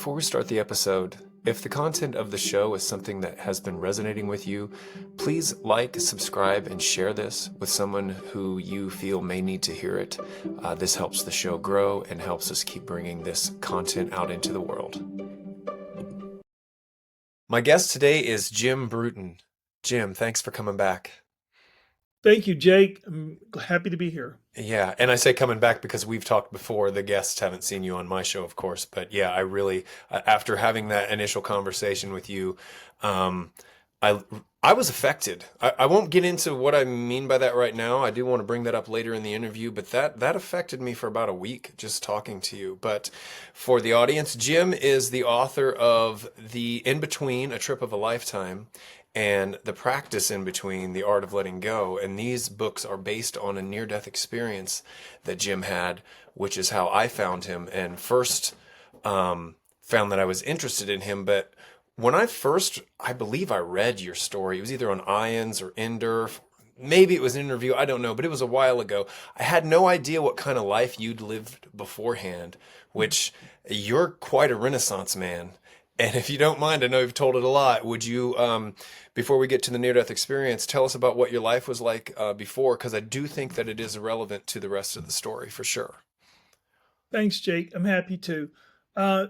before we start the episode, if the content of the show is something that has been resonating with you, please like, subscribe, and share this with someone who you feel may need to hear it. This helps the show grow and helps us keep bringing this content out into the world. My guest today is Jim Bruton. Jim, thanks for coming back. Thank you, Jake. I'm happy to be here. Yeah, and I say coming back because we've talked before. The guests haven't seen you on my show, of course, but yeah, I really, after having that initial conversation with you, um, I I was affected. I won't get into what I mean by that right now. I do want to bring that up later in the interview, but that affected me for about a week just talking to you. But for the audience, Jim is the author of The In Between, A Trip of a Lifetime, and The Practice in Between, The Art of Letting Go. And these books are based on a near-death experience that Jim had, which is how I found him and first found that I was interested in him. But when I believe I read your story. It was either on Ions or Ender. Maybe it was an interview. I don't know, but it was a while ago. I had no idea what kind of life you'd lived beforehand, which you're quite a Renaissance man. And if you don't mind, I know you've told it a lot. Would you, before we get to the near-death experience, tell us about what your life was like before? Because I do think that it is relevant to the rest of the story for sure. Thanks, Jake. I'm happy to. Uh,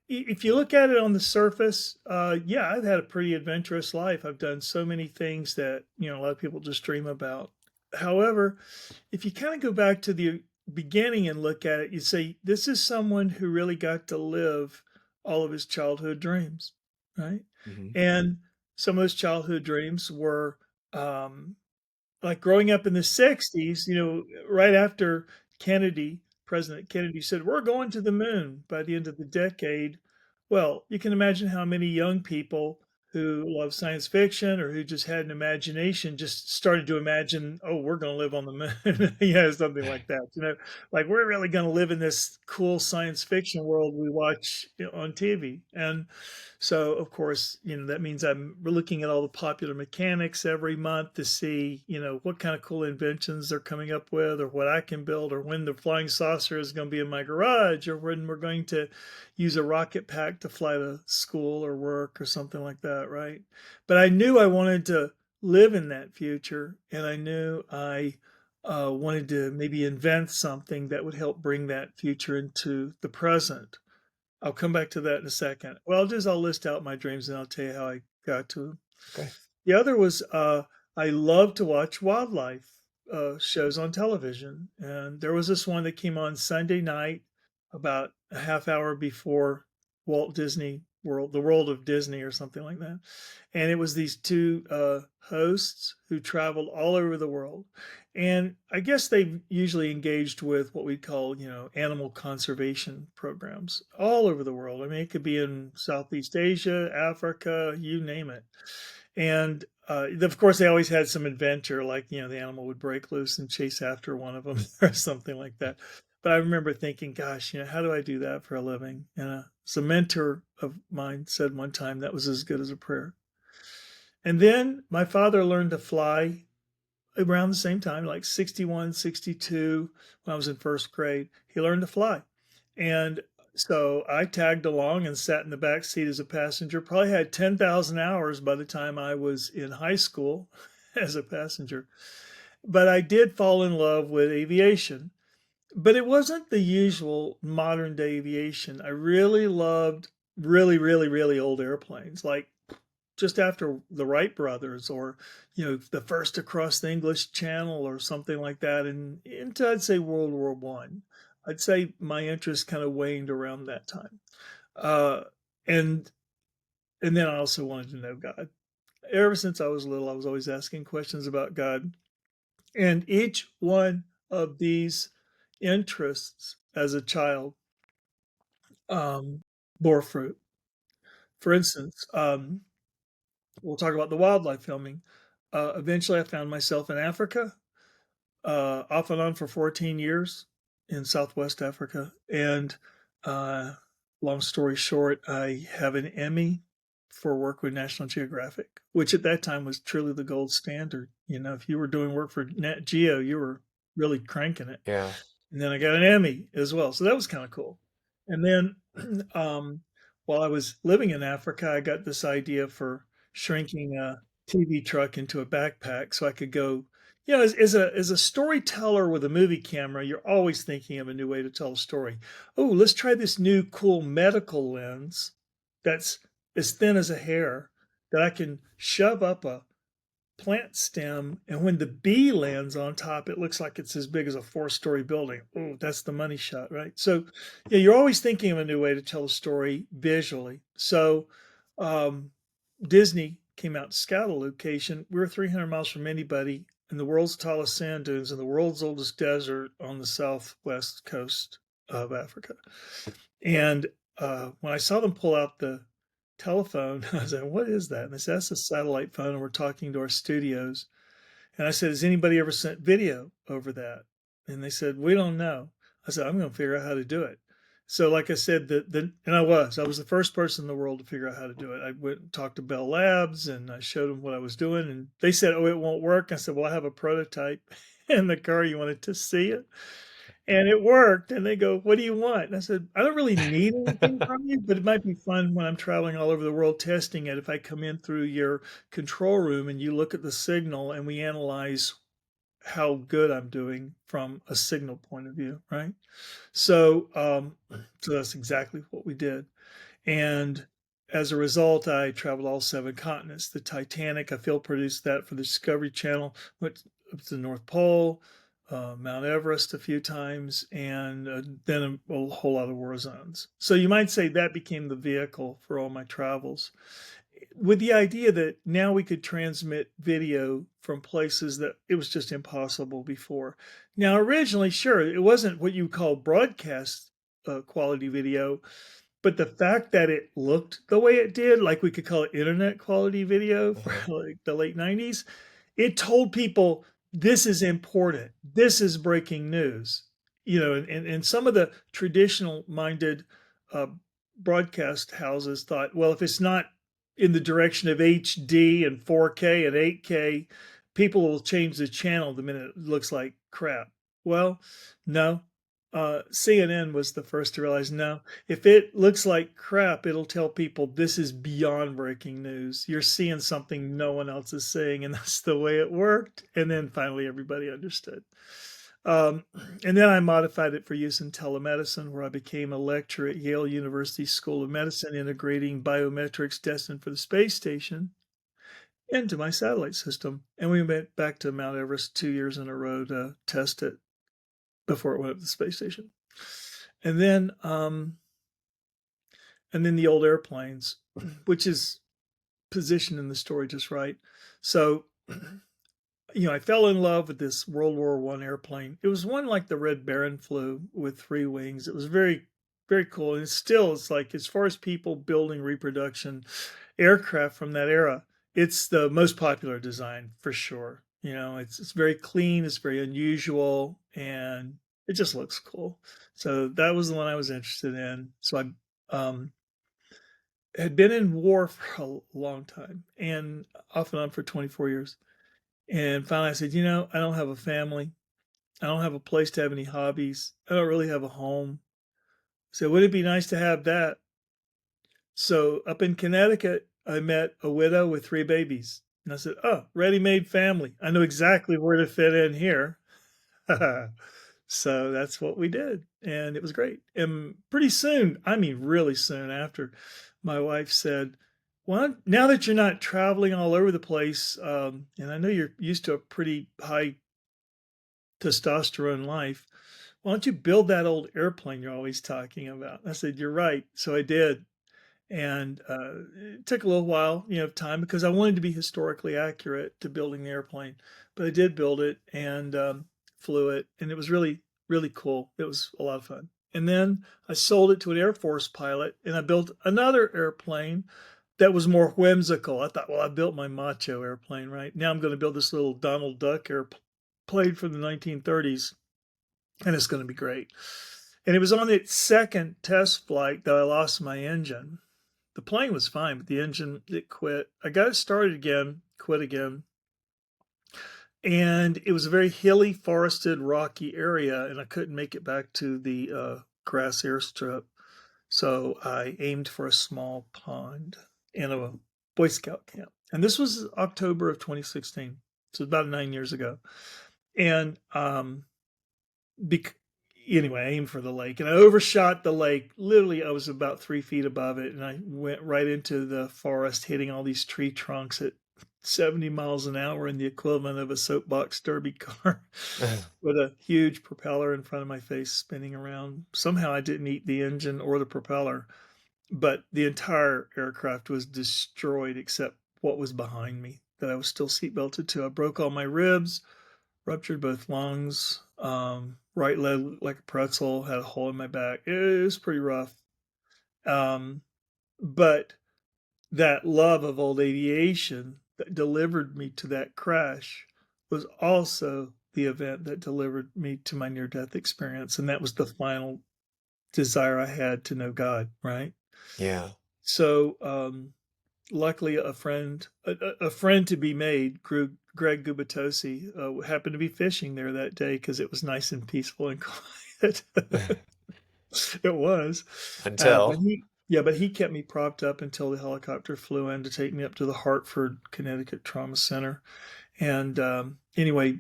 if you look at it on the surface, yeah, I've had a pretty adventurous life. I've done so many things that a lot of people just dream about. However, if you kind of go back to the beginning and look at it, you say this is someone who really got to live all of his childhood dreams, right? Hmm. And some of those childhood dreams were um, like growing up in the 60s, right after Kennedy, President Kennedy said, "We're going to the moon by the end of the decade." Well, you can imagine how many young people who love science fiction or who just had an imagination just started to imagine, "Oh, we're going to live on the moon." Something like that. Like we're really going to live in this cool science fiction world we watch on TV. And so, of course, that means I'm looking at all the popular mechanics every month to see, what kind of cool inventions they're coming up with, or what I can build, or when the flying saucer is going to be in my garage, or when we're going to use a rocket pack to fly to school or work or something like that, right? But I knew I wanted to live in that future, and I knew I wanted to maybe invent something that would help bring that future into the present. I'll come back to that in a second. What I'll do is I'll list out my dreams and I'll tell you how I got to them. Okay. The other was I love to watch wildlife shows on television. And there was this one that came on Sunday night about a half hour before Walt Disney World, the World of Disney or something like that. And it was these two hosts who traveled all over the world. And I guess they usually engaged with what we call, animal conservation programs all over the world. I mean, it could be in Southeast Asia, Africa, you name it. And of course, they always had some adventure, like, the animal would break loose and chase after one of them or something like that. But I remember thinking, gosh, how do I do that for a living? And a mentor of mine said one time that was as good as a prayer. And then my father learned to fly around the same time, like 61, 62, when I was in first grade. He learned to fly. And so I tagged along and sat in the back seat as a passenger. Probably had 10,000 hours by the time I was in high school as a passenger. But I did fall in love with aviation. But it wasn't the usual modern day aviation. I really loved really, really, really old airplanes, like just after the Wright brothers, or the first to cross the English Channel or something like that, and into I'd say World War I. I'd say my interest kind of waned around that time, uh, and and then I also wanted to know God. Ever since I was little, I was always asking questions about God, and each one of these interests as a child um, bore fruit. For instance, we'll talk about the wildlife filming. Eventually, I found myself in Africa, off and on for 14 years in Southwest Africa. And uh, long story short, I have an Emmy for work with National Geographic, which at that time was truly the gold standard. If you were doing work for Nat Geo, you were really cranking it. Yeah. And then I got an Emmy as well. So that was kind of cool. And then while I was living in Africa, I got this idea for shrinking a TV truck into a backpack so I could go. As a storyteller with a movie camera, you're always thinking of a new way to tell a story. Oh, let's try this new cool medical lens that's as thin as a hair that I can shove up a plant stem, and when the bee lands on top, it looks like it's as big as a four-story building. Oh, that's the money shot, right? So, yeah, you're always thinking of a new way to tell a story visually. So, um, Disney came out to scout a location. We were 300 miles from anybody in the world's tallest sand dunes and the world's oldest desert on the southwest coast of Africa. And when I saw them pull out the telephone, I was like, "What is that?" And they said, "That's a satellite phone, and we're talking to our studios." And I said, "Has anybody ever sent video over that?" And they said, "We don't know." I said, "I'm going to figure out how to do it." So, like I said, and I was the first person in the world to figure out how to do it. I went and talked to Bell Labs, and I showed them what I was doing, and they said, "Oh, it won't work." I said, "Well, I have a prototype in the car. You wanted to see it?" And it worked, and they go, "What do you want?" And I said, "I don't really need anything from you, but it might be fun when I'm traveling all over the world testing it if I come in through your control room and you look at the signal and we analyze how good I'm doing from a signal point of view, right?" So, so that's exactly what we did. And as a result, I traveled all 7 continents. The Titanic, I field produced that for the Discovery Channel, went up to the North Pole, Mount Everest a few times, and then a whole lot of war zones. So you might say that became the vehicle for all my travels, with the idea that now we could transmit video from places that it was just impossible before. Now, originally, sure, it wasn't what you call broadcast quality video, but the fact that it looked the way it did, like we could call it internet quality video for Uh-huh. like the late 90s, it told people this is important. This is breaking news. And some of the traditional minded uh, broadcast houses thought, well, if it's not in the direction of HD and 4K and 8K, people will change the channel the minute it looks like crap. Well, no. CNN was the first to realize no, if it looks like crap, it'll tell people this is beyond breaking news. You're seeing something no one else is seeing, and that's the way it worked. And then finally, everybody understood. Um, and then I modified it for use in telemedicine, where I became a lecturer at Yale University School of Medicine, integrating biometrics destined for the space station into my satellite system. And we went back to Mount Everest 2 years in a row to test it before it went up to the space station. And then the old airplanes, which is positioned in the story just right. So, I fell in love with this World War One airplane. It was one like the Red Baron flew with 3 wings. It was very, very cool. And it's like, as far as people building reproduction aircraft from that era, it's the most popular design for sure. It's very clean, it's very unusual, and it just looks cool. So that was the one I was interested in. So I had been in war for a long time and off and on for 24 years. And finally I said, I don't have a family. I don't have a place to have any hobbies. I don't really have a home. So would it be nice to have that? So up in Connecticut, I met a widow with 3 babies. And I said, "Oh, ready-made family. I know exactly where to fit in here." So that's what we did, and it was great. And pretty soon, I mean, really soon after, my wife said, "Well, now that you're not traveling all over the place, and I know you're used to a pretty high testosterone life, why don't you build that old airplane you're always talking about?" I said, "You're right." So I did, and it took a little while, of time because I wanted to be historically accurate to building the airplane, but I did build it and flew it, and it was really, really cool. It was a lot of fun. And then I sold it to an Air Force pilot, and I built another airplane that was more whimsical. I thought, well, I built my macho airplane, right? Now I'm going to build this little Donald Duck airplane from the 1930s, and it's going to be great. And it was on its second test flight that I lost my engine. The plane was fine, but the engine, it quit. I got it started again, quit again. And it was a very hilly, forested, rocky area, and I couldn't make it back to the grass airstrip. So I aimed for a small pond in a Boy Scout camp. And this was October of 2016. So about 9 years ago. And bec- anyway, I aimed for the lake and I overshot the lake. Literally, I was about 3 feet above it, and I went right into the forest, hitting all these tree trunks at 70 miles an hour in the equivalent of a soapbox derby car with a huge propeller in front of my face spinning around. Somehow I didn't eat the engine or the propeller, but the entire aircraft was destroyed except what was behind me that I was still seatbelted to. I broke all my ribs, ruptured both lungs, right leg looked like a pretzel, had a hole in my back. It was pretty rough. Um, but that love of old aviation that delivered me to that crash was also the event that delivered me to my near death experience. And that was the final desire I had to know God, right? Yeah. So, luckily, a friend to be made, Greg Gubatosi, happened to be fishing there that day because it was nice and peaceful and quiet. It was, but Until. he kept me propped up until the helicopter flew in to take me up to the Hartford, Connecticut Trauma Center. And anyway,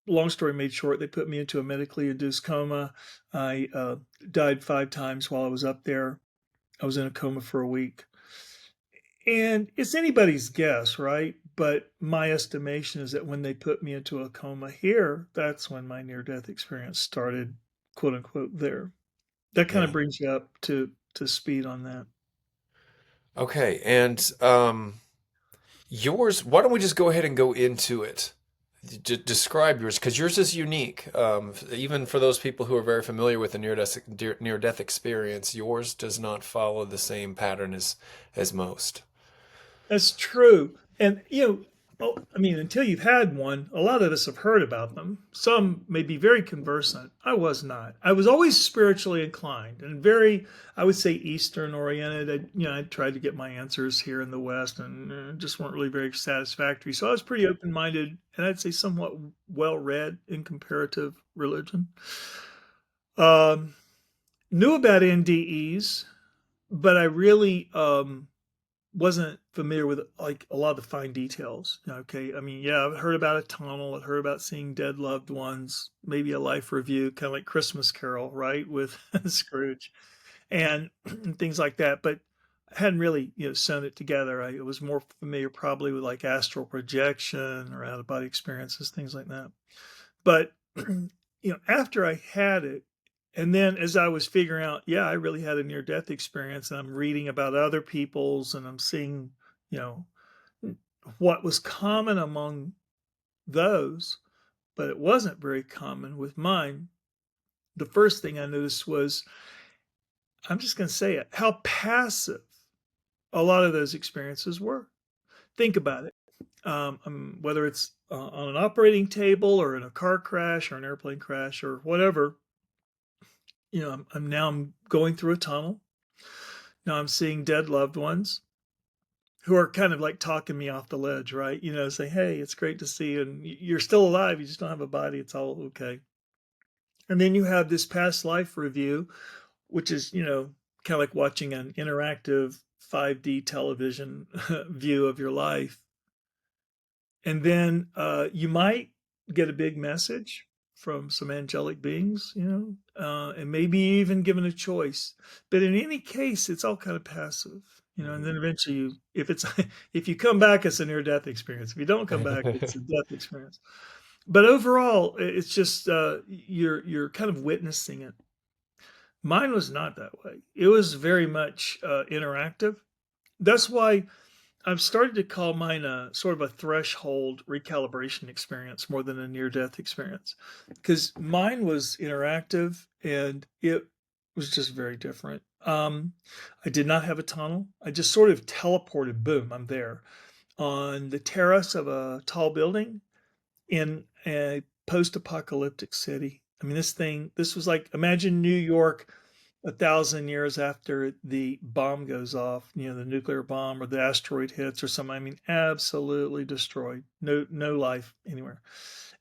long story made short, they put me into a medically induced coma. I died 5 times while I was up there. I was in a coma for a week. And it's anybody's guess, right? But my estimation is that when they put me into a coma here, that's when my near death experience started, quote unquote, there. That kind of Yeah. brings you up to speed on that. Okay. And yours, why don't we just go ahead and go into it? Describe yours, because yours is unique. Even for those people who are very familiar with the near death experience, yours does not follow the same pattern as most. That's true. And, I mean, until you've had one, a lot of us have heard about them. Some may be very conversant. I was not. I was always spiritually inclined and very, I would say, Eastern oriented. I tried to get my answers here in the West and just weren't really very satisfactory. So I was pretty open minded and I'd say somewhat well read in comparative religion. Um, Knew about NDEs, but I really, wasn't familiar with like a lot of the fine details. Okay, I mean, yeah, I've heard about a tunnel. I've heard about seeing dead loved ones. Maybe a life review, kind of like Christmas Carol, right, with Scrooge, and things like that. But I hadn't really, sewn it together. I was more familiar probably with like astral projection or out of body experiences, things like that. But after I had it, and then as I was figuring out, yeah, I really had a near death experience, and I'm reading about other people's, and I'm seeing, you know, what was common among those, but it wasn't very common with mine. The first thing I noticed was, I'm just going to say it, how passive a lot of those experiences were. Think about it. Whether it's on an operating table or in a car crash or an airplane crash or whatever, I'm going through a tunnel. Now I'm seeing dead loved ones who are kind of like talking me off the ledge, right? Say, hey, it's great to see you. And you're still alive. You just don't have a body. It's all okay. And then you have this past life review, which is, kind of like watching an interactive 5D television view of your life. And then you might get a big message from some angelic beings, and maybe even given a choice. But in any case, it's all kind of passive, and then eventually if it's, if you come back, it's a near death experience. If you don't come back, it's a death experience. But overall, it's just you're kind of witnessing it. Mine was not that way. It was very much interactive. That's why I've started to call mine a sort of a threshold recalibration experience more than a near death experience because mine was interactive and it was just very different. I did not have a tunnel. I just sort of teleported, boom, I'm there on the terrace of a tall building in a post apocalyptic city. I mean, this was like, imagine New York 1,000 years after the bomb goes off, the nuclear bomb or the asteroid hits or something. I mean, absolutely destroyed. No life anywhere.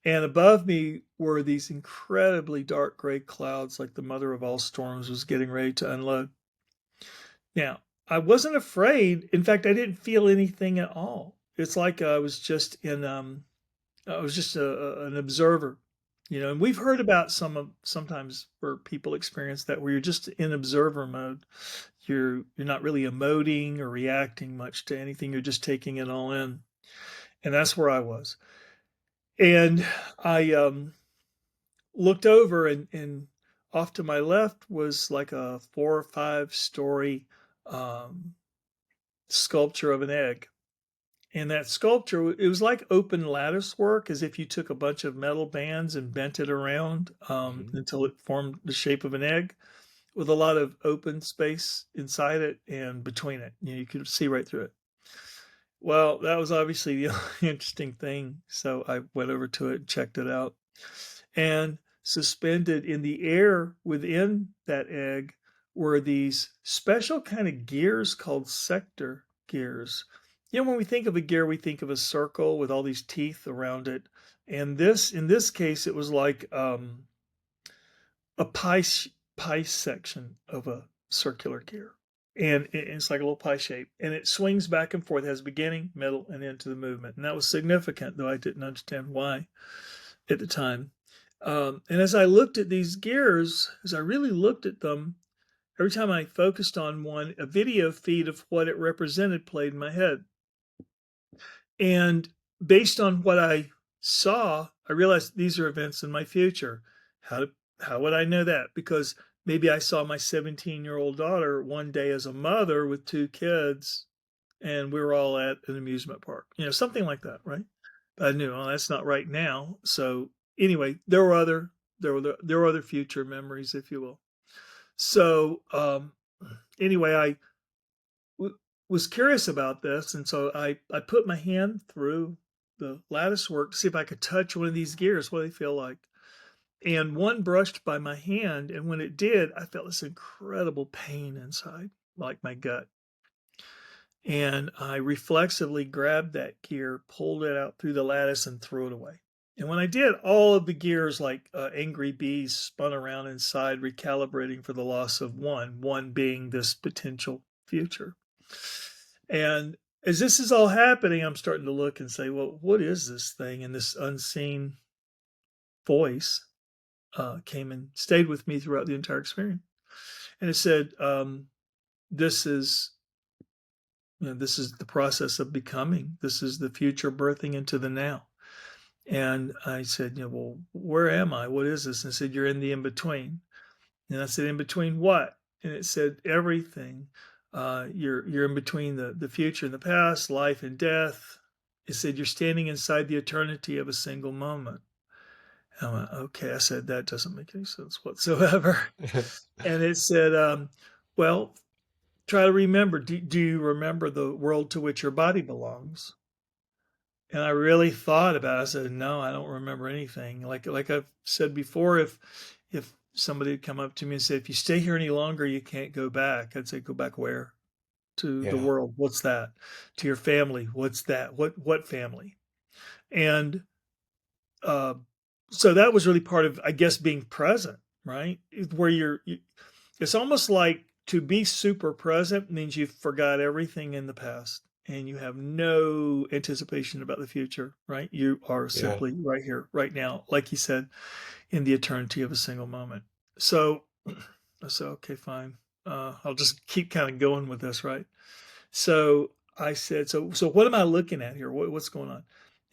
And above me were these incredibly dark gray clouds, like the mother of all storms was getting ready to unload. Now, I wasn't afraid. In fact, I didn't feel anything at all. It's like I was just an observer, and we've heard about sometimes where people experience that where you're just in observer mode. You're not really emoting or reacting much to anything. You're just taking it all in. And that's where I was. And I looked over and off to my left was like a 4 or 5 story um, sculpture of an egg. And that sculpture, it was like open lattice work, as if you took a bunch of metal bands and bent it around Mhm. until it formed the shape of an egg, with a lot of open space inside it and between it. You could see right through it. Well, that was obviously the interesting thing. So I went over to it and checked it out. And suspended in the air within that egg were these special kind of gears called sector gears. When we think of a gear, we think of a circle with all these teeth around it. And in this case, it was like a pie section of a circular gear. And it's like a little pie shape. And it swings back and forth, has beginning, middle, and end to the movement. And that was significant, though I didn't understand why at the time. And as I looked at these gears, as I really looked at them, every time I focused on one, a video feed of what it represented played in my head. And based on what I saw, I realized these are events in my future. How how would I know that? Because maybe I saw my 17-year-old daughter one day as a mother with 2 kids, and we were all at an amusement park, something like that, right? But I knew, oh, that's not right now. So anyway, there were other future memories, if you will. So anyway, I was curious about this, and so I put my hand through the lattice work to see if I could touch one of these gears, what they feel like. And one brushed by my hand, and when it did, I felt this incredible pain inside, like my gut. And I reflexively grabbed that gear, pulled it out through the lattice, and threw it away. And when I did, all of the gears, like angry bees, spun around inside, recalibrating for the loss of one being this potential future. And as this is all happening, I'm starting to look and say, well, what is this thing? And this unseen voice came and stayed with me throughout the entire experience. And it said, this is this is the process of becoming. This is the future birthing into the now. And I said, well, where am I? What is this? And it said, you're in the in between. And I said, in between what? And it said, everything. You're in between the future and the past, life and death. It said, you're standing inside the eternity of a single moment. And I went, okay. I said, that doesn't make any sense whatsoever. And it said, well, try to remember. Do you remember the world to which your body belongs? And I really thought about it. I said, "No, I don't remember anything." Like I've said before, if somebody had come up to me and said, "If you stay here any longer, you can't go back," I'd say, "Go back where?" To the Yeah. world. What's that? To your family. What's that? What family? And uh, so that was really part of, I guess, being present, right? Where it's almost like to be super present means you forgot everything in the past and you have no anticipation about the future, right? You are Yeah. simply right here, right now, like you said, in the eternity of a single moment. So I said, okay, fine. I'll just keep kind of going with this, right? So I said, so what am I looking at here? What's going on?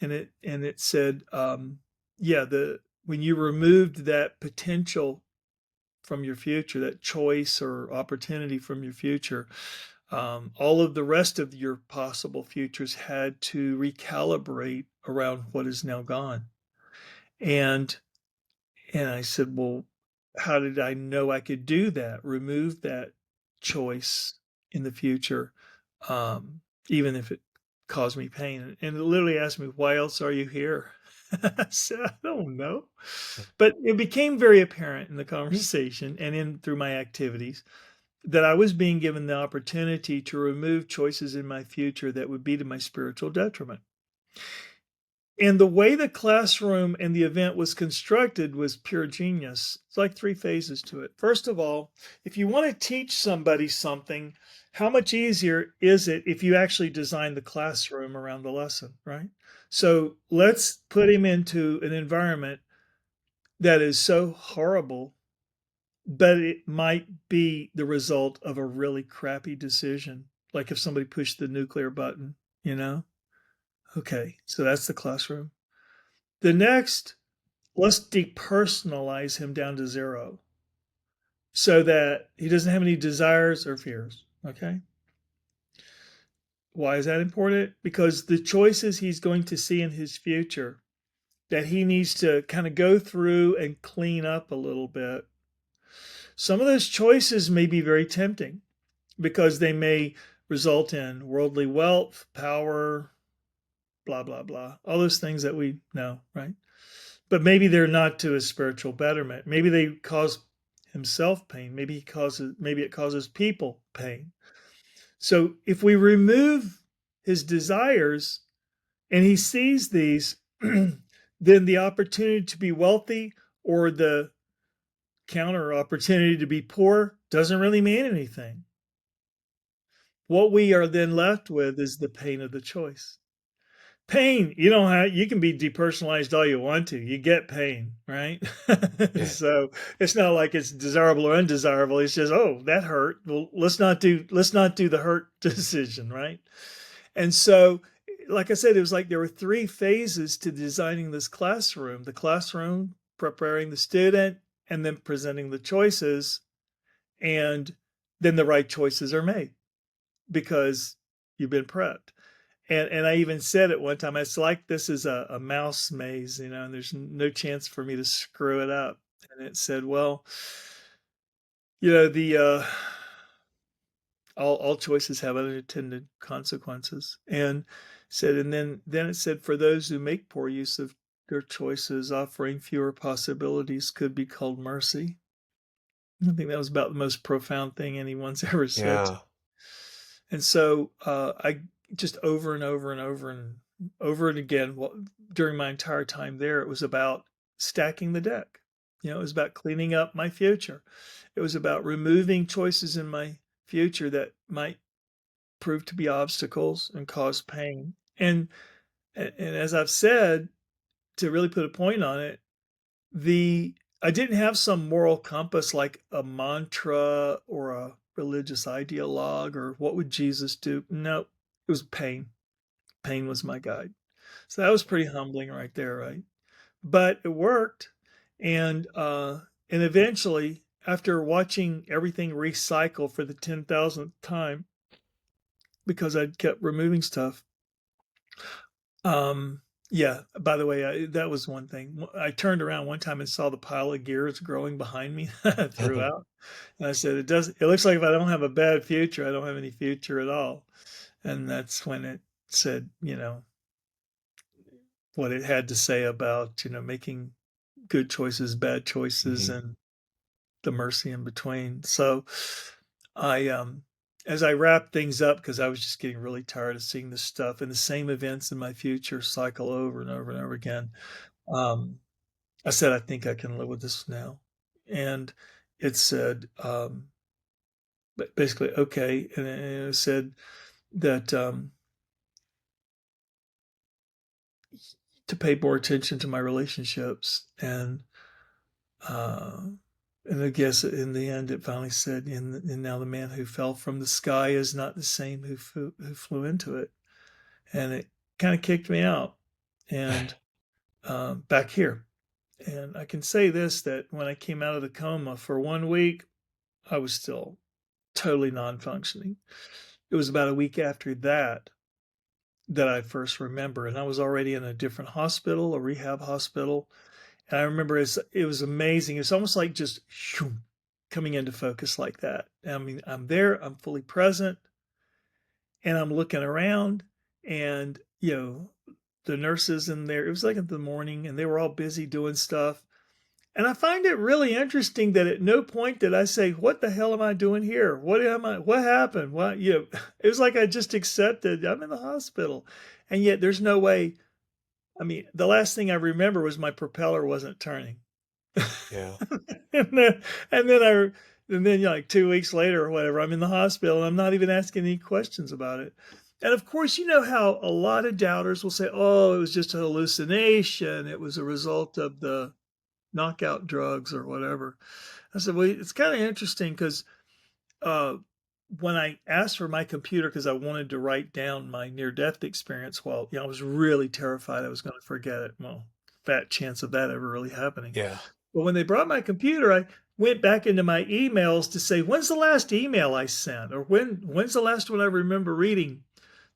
And it said, yeah, the when you removed that potential from your future, that choice or opportunity from your future, all of the rest of your possible futures had to recalibrate around what is now gone. And and I said, well, how did I know I could do that? Remove that choice in the future, um, even if it caused me pain. And it literally asked me, why else are you here? I said, I don't know. But it became very apparent in the conversation and in through my activities that I was being given the opportunity to remove choices in my future that would be to my spiritual detriment. And the way the classroom and the event was constructed was pure genius. It's like three phases to it. First of all, if you want to teach somebody something, how much easier is it if you actually design the classroom around the lesson, right? So let's put him into an environment that is so horrible, but it might be the result of a really crappy decision. Like if somebody pushed the nuclear button, you know? Okay, so that's the classroom. The next, let's depersonalize him down to zero so that he doesn't have any desires or fears. Okay. Why is that important? Because the choices he's going to see in his future that he needs to kind of go through and clean up a little bit, some of those choices may be very tempting because they may result in worldly wealth, power, blah, blah, blah, all those things that we know, right? But maybe they're not to his spiritual betterment. Maybe they cause himself pain. Maybe it causes people pain. So if we remove his desires and he sees these, then the opportunity to be wealthy or the counter opportunity to be poor doesn't really mean anything. What we are then left with is the pain of the choice. Pain, you don't have, you can be depersonalized all you want to. You get pain, right? Yeah. So it's not like it's desirable or undesirable. It's just, oh, that hurt. Well, let's not do the hurt decision, right? And so, like I said, it was like there were three phases to designing this classroom. The classroom, preparing the student, and then presenting the choices, and then the right choices are made because you've been prepped. And I even said at one time, it's like this is a mouse maze, you know, and there's no chance for me to screw it up. And it said, well, you know, the all choices have unintended consequences. And said, and then it said, for those who make poor use of their choices, offering fewer possibilities could be called mercy. I think that was about the most profound thing anyone's ever said. Yeah. And so I just over and over and over and over and again, during my entire time there, it was about stacking the deck. You know, it was about cleaning up my future. It was about removing choices in my future that might prove to be obstacles and cause pain. And as I've said, to really put a point on it, the I didn't have some moral compass like a mantra or a religious ideologue or what would Jesus do? No, it was pain. Pain was my guide. So that was pretty humbling right there, right? But it worked. And eventually, after watching everything recycle for the 10,000th time, because I'd kept removing stuff, yeah, by the way, that was one thing. I turned around one time and saw the pile of gears growing behind me throughout. And I said, it looks like if I don't have a bad future, I don't have any future at all. And that's when it said, you know, what it had to say about, you know, making good choices, bad choices, Mhm. and the mercy in between. So I, as I wrapped things up, because I was just getting really tired of seeing this stuff and the same events in my future cycle over and over and over again. Um, I said, I think I can live with this now. And it said, basically, okay. And it said that to pay more attention to my relationships. Uh, and I guess in the end, it finally said, and now the man who fell from the sky is not the same who flew into it. And it kind of kicked me out and back here. And I can say this that when I came out of the coma for 1 week, I was still totally non-functioning. It was about a week after that that I first remember, and I was already in a different hospital, a rehab hospital. And I remember it was amazing. It's almost like just coming into focus like that. I mean, I'm there, I'm fully present, and I'm looking around, and you know, the nurses in there. It was like in the morning, and they were all busy doing stuff. And I find it really interesting that at no point did I say, "What the hell am I doing here? What am I? What happened? What?" You know, it was like I just accepted I'm in the hospital, and yet there's no way I mean, the last thing I remember was my propeller wasn't turning. Yeah. and then and then I and then like 2 weeks later or whatever, I'm in the hospital and I'm not even asking any questions about it. And of course, you know how a lot of doubters will say, "Oh, it was just a hallucination. It was a result of the knockout drugs or whatever." I said, "Well, it's kind of interesting because uh, when I asked for my computer because I wanted to write down my near-death experience, well, I was really terrified I was going to forget it. Well, fat chance of that ever really happening. Yeah. But when they brought my computer, I went back into my emails to say, when's the last email I sent? Or when's the last one I remember reading?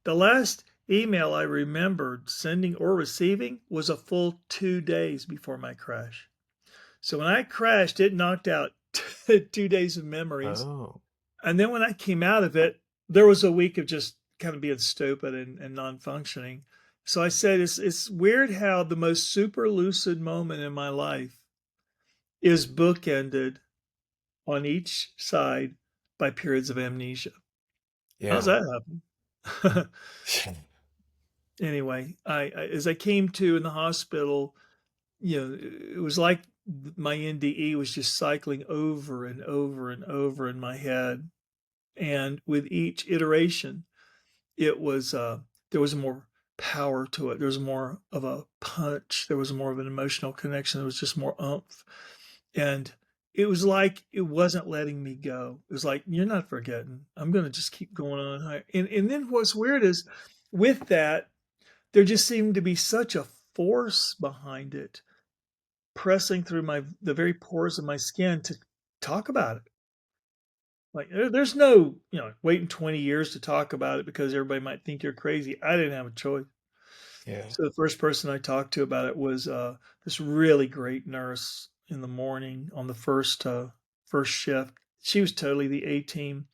The last email I remembered sending or receiving was a full 2 days before my crash. So when I crashed, it knocked out 2 days of memories. Oh, And then when I came out of it, there was a week of just kind of being stupid and non-functioning. So I said, it's weird how the most super lucid moment in my life is bookended on each side by periods of amnesia. How's yeah. that happen? Anyway, as I came to in the hospital, it was like my NDE was just cycling over and over and over in my head. And with each iteration, it was there was more power to it. There was more of a punch. There was more of an emotional connection. There was just more oomph. And it was like it wasn't letting me go. It was like, you're not forgetting. I'm gonna just keep going on higher. And then what's weird is with that, there just seemed to be such a force behind it, pressing through the very pores of my skin to talk about it. Like there's no, waiting 20 years to talk about it because everybody might think you're crazy. I didn't have a choice. Yeah. So the first person I talked to about it was this really great nurse in the morning on the first shift. She was totally the A team,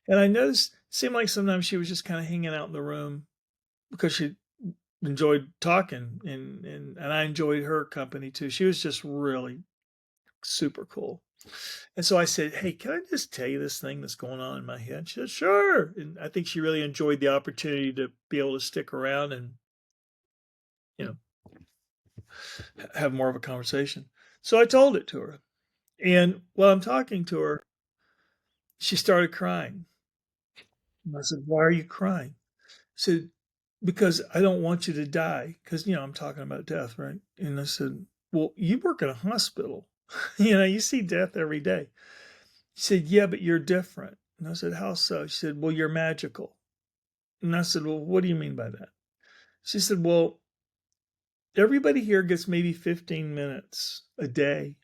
and I noticed it seemed like sometimes she was just kind of hanging out in the room because she enjoyed talking, and I enjoyed her company too. She was just really super cool. And so I said, "Hey, can I just tell you this thing that's going on in my head?" She said, "Sure." And I think she really enjoyed the opportunity to be able to stick around and, you know, have more of a conversation. So I told it to her. And while I'm talking to her, she started crying. And I said, "Why are you crying?" She said, "Because I don't want you to die." Because, I'm talking about death, right? And I said, "Well, you work in a hospital. You see death every day." She said, "Yeah, but you're different." And I said, "How so?" She said, "Well, you're magical." And I said, "Well, what do you mean by that?" She said, "Well, everybody here gets maybe 15 minutes a day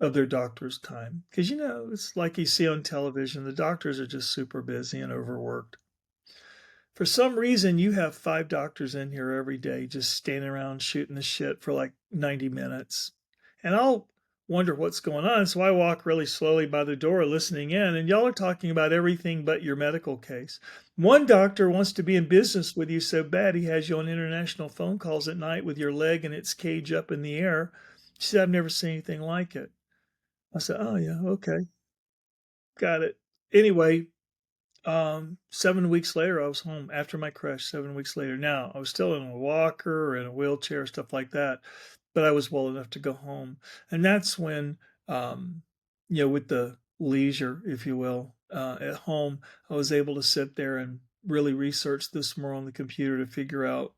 of their doctor's time. Because, it's like you see on television, the doctors are just super busy and overworked. For some reason, you have 5 doctors in here every day just standing around shooting the shit for like 90 minutes. And I'll wonder what's going on. So I walk really slowly by the door listening in, and y'all are talking about everything but your medical case. One doctor wants to be in business with you so bad he has you on international phone calls at night with your leg in its cage up in the air. She said, "I've never seen anything like it." I said, "Oh, yeah, okay, got it." Anyway, 7 weeks later, I was home after my crash. 7 weeks later, now I was still in a walker and a wheelchair, stuff like that, but I was well enough to go home, and that's when, um, with the leisure, if you will, at home, I was able to sit there and really research this more on the computer to figure out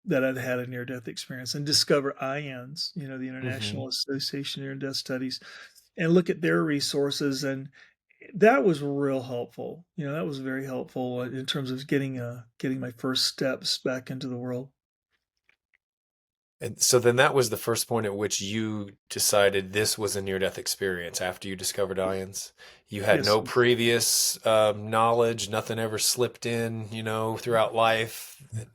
that I'd had a near-death experience and discover IANDS, the Hmm. International Association of Near-Death Studies, and look at their resources. And that was real helpful. That was very helpful in terms of getting my first steps back into the world. And so then that was the first point at which you decided this was a near-death experience after you discovered ions. You had Yes. no previous knowledge, nothing ever slipped in, throughout life. You know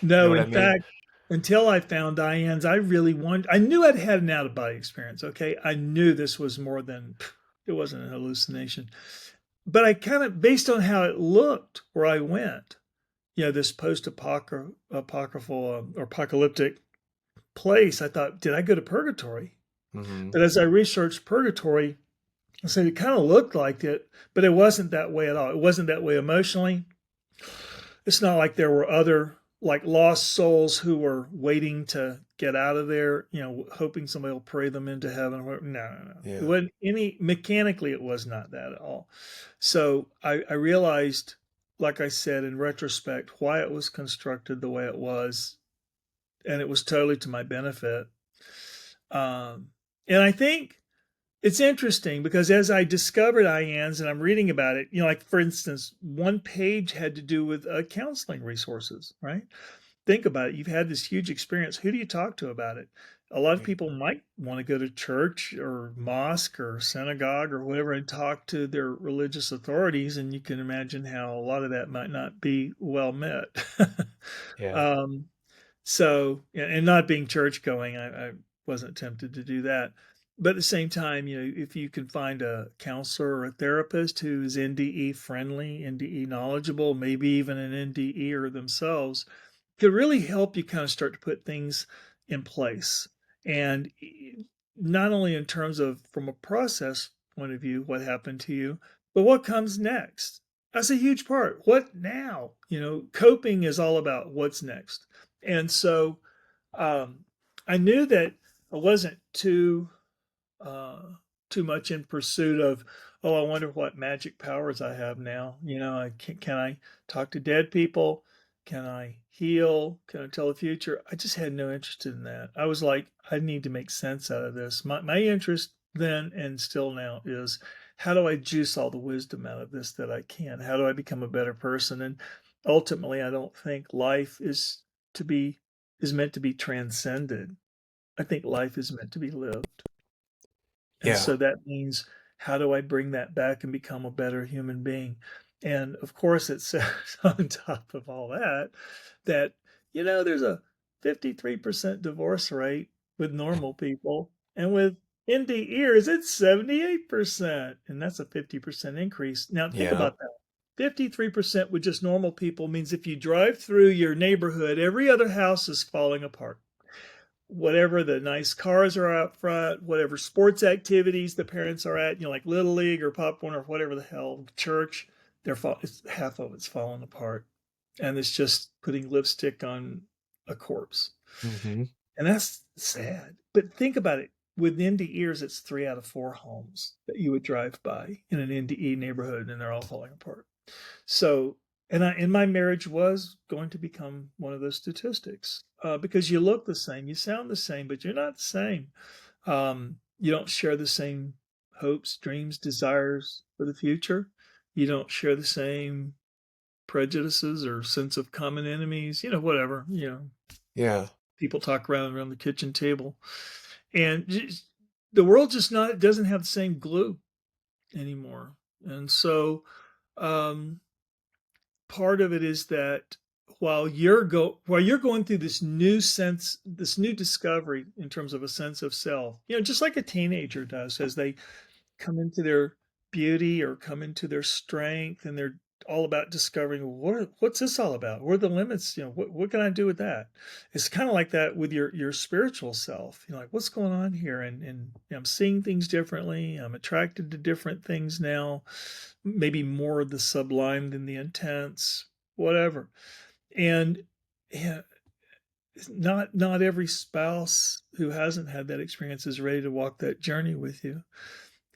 No, what in I mean? fact, until I found IANDS, I really wanted. I knew I'd had an out of body experience. Okay, I knew this was more than it wasn't an hallucination, but I kind of based on how it looked where I went. This post-apocryphal or apocalyptic place. I thought, did I go to purgatory? Hmm. But as I researched purgatory, I said it kind of looked like it, but it wasn't that way at all. It wasn't that way emotionally. It's not like there were other like lost souls who were waiting to get out of there, hoping somebody will pray them into heaven. No, no, no. It Yeah. wasn't any mechanically, it was not that at all. So I realized, like I said, in retrospect, why it was constructed the way it was, and it was totally to my benefit. Um, and I think it's interesting because as I discovered IANs and I'm reading about it, like for instance, one page had to do with counseling resources, right? Think about it. You've had this huge experience. Who do you talk to about it? A lot of Yeah. people might want to go to church or mosque or synagogue or whatever and talk to their religious authorities, and you can imagine how a lot of that might not be well met. Yeah. um, so, and not being church going, I wasn't tempted to do that. But at the same time, if you can find a counselor or a therapist who's NDE friendly, NDE knowledgeable, maybe even an NDE themselves, could really help you kind of start to put things in place. And not only in terms of from a process point of view, what happened to you, but what comes next. That's a huge part. What now? Coping is all about what's next. And so um, I knew that I wasn't uh, too much in pursuit of, oh, I wonder what magic powers I have now. Can I talk to dead people? Can I heal? Can I tell the future? I just had no interest in that. I was like, I need to make sense out of this. My interest then and still now is, how do I juice all the wisdom out of this that I can? How do I become a better person? And ultimately, I don't think life to be is meant to be transcended. I think life is meant to be lived. And Yeah. so that means, how do I bring that back and become a better human being? And of course, it says on top of all that, that, there's a 53% divorce rate with normal people. And with indie ears, it's 78%. And that's a 50% increase. Now, think Yeah. about that. 53% with just normal people means if you drive through your neighborhood, every other house is falling apart. Whatever the nice cars are out front, whatever sports activities the parents are at, like Little League or popcorn or whatever the hell, church, half of it's falling apart. And it's just putting lipstick on a corpse. Hmm. And that's sad. But think about it. With indie ears, it's 3 out of 4 homes that you would drive by in an indie neighborhood, and they're all falling apart. So, and my marriage was going to become one of those statistics, because you look the same, you sound the same, but you're not the same. You don't share the same hopes, dreams, desires for the future. You don't share the same prejudices or sense of common enemies, whatever, Yeah. people talk around the kitchen table. And the world just not doesn't have the same glue anymore. And so, um, part of it is that while you're going through this new discovery in terms of a sense of self, just like a teenager does as they come into their beauty or come into their strength, and they're all about discovering, what's this all about? What are the limits? What can I do with that? It's kind of like that with your spiritual self. Like, what's going on here? And I'm seeing things differently. I'm attracted to different things now, maybe more of the sublime than the intense, whatever. And yeah, not every spouse who hasn't had that experience is ready to walk that journey with you.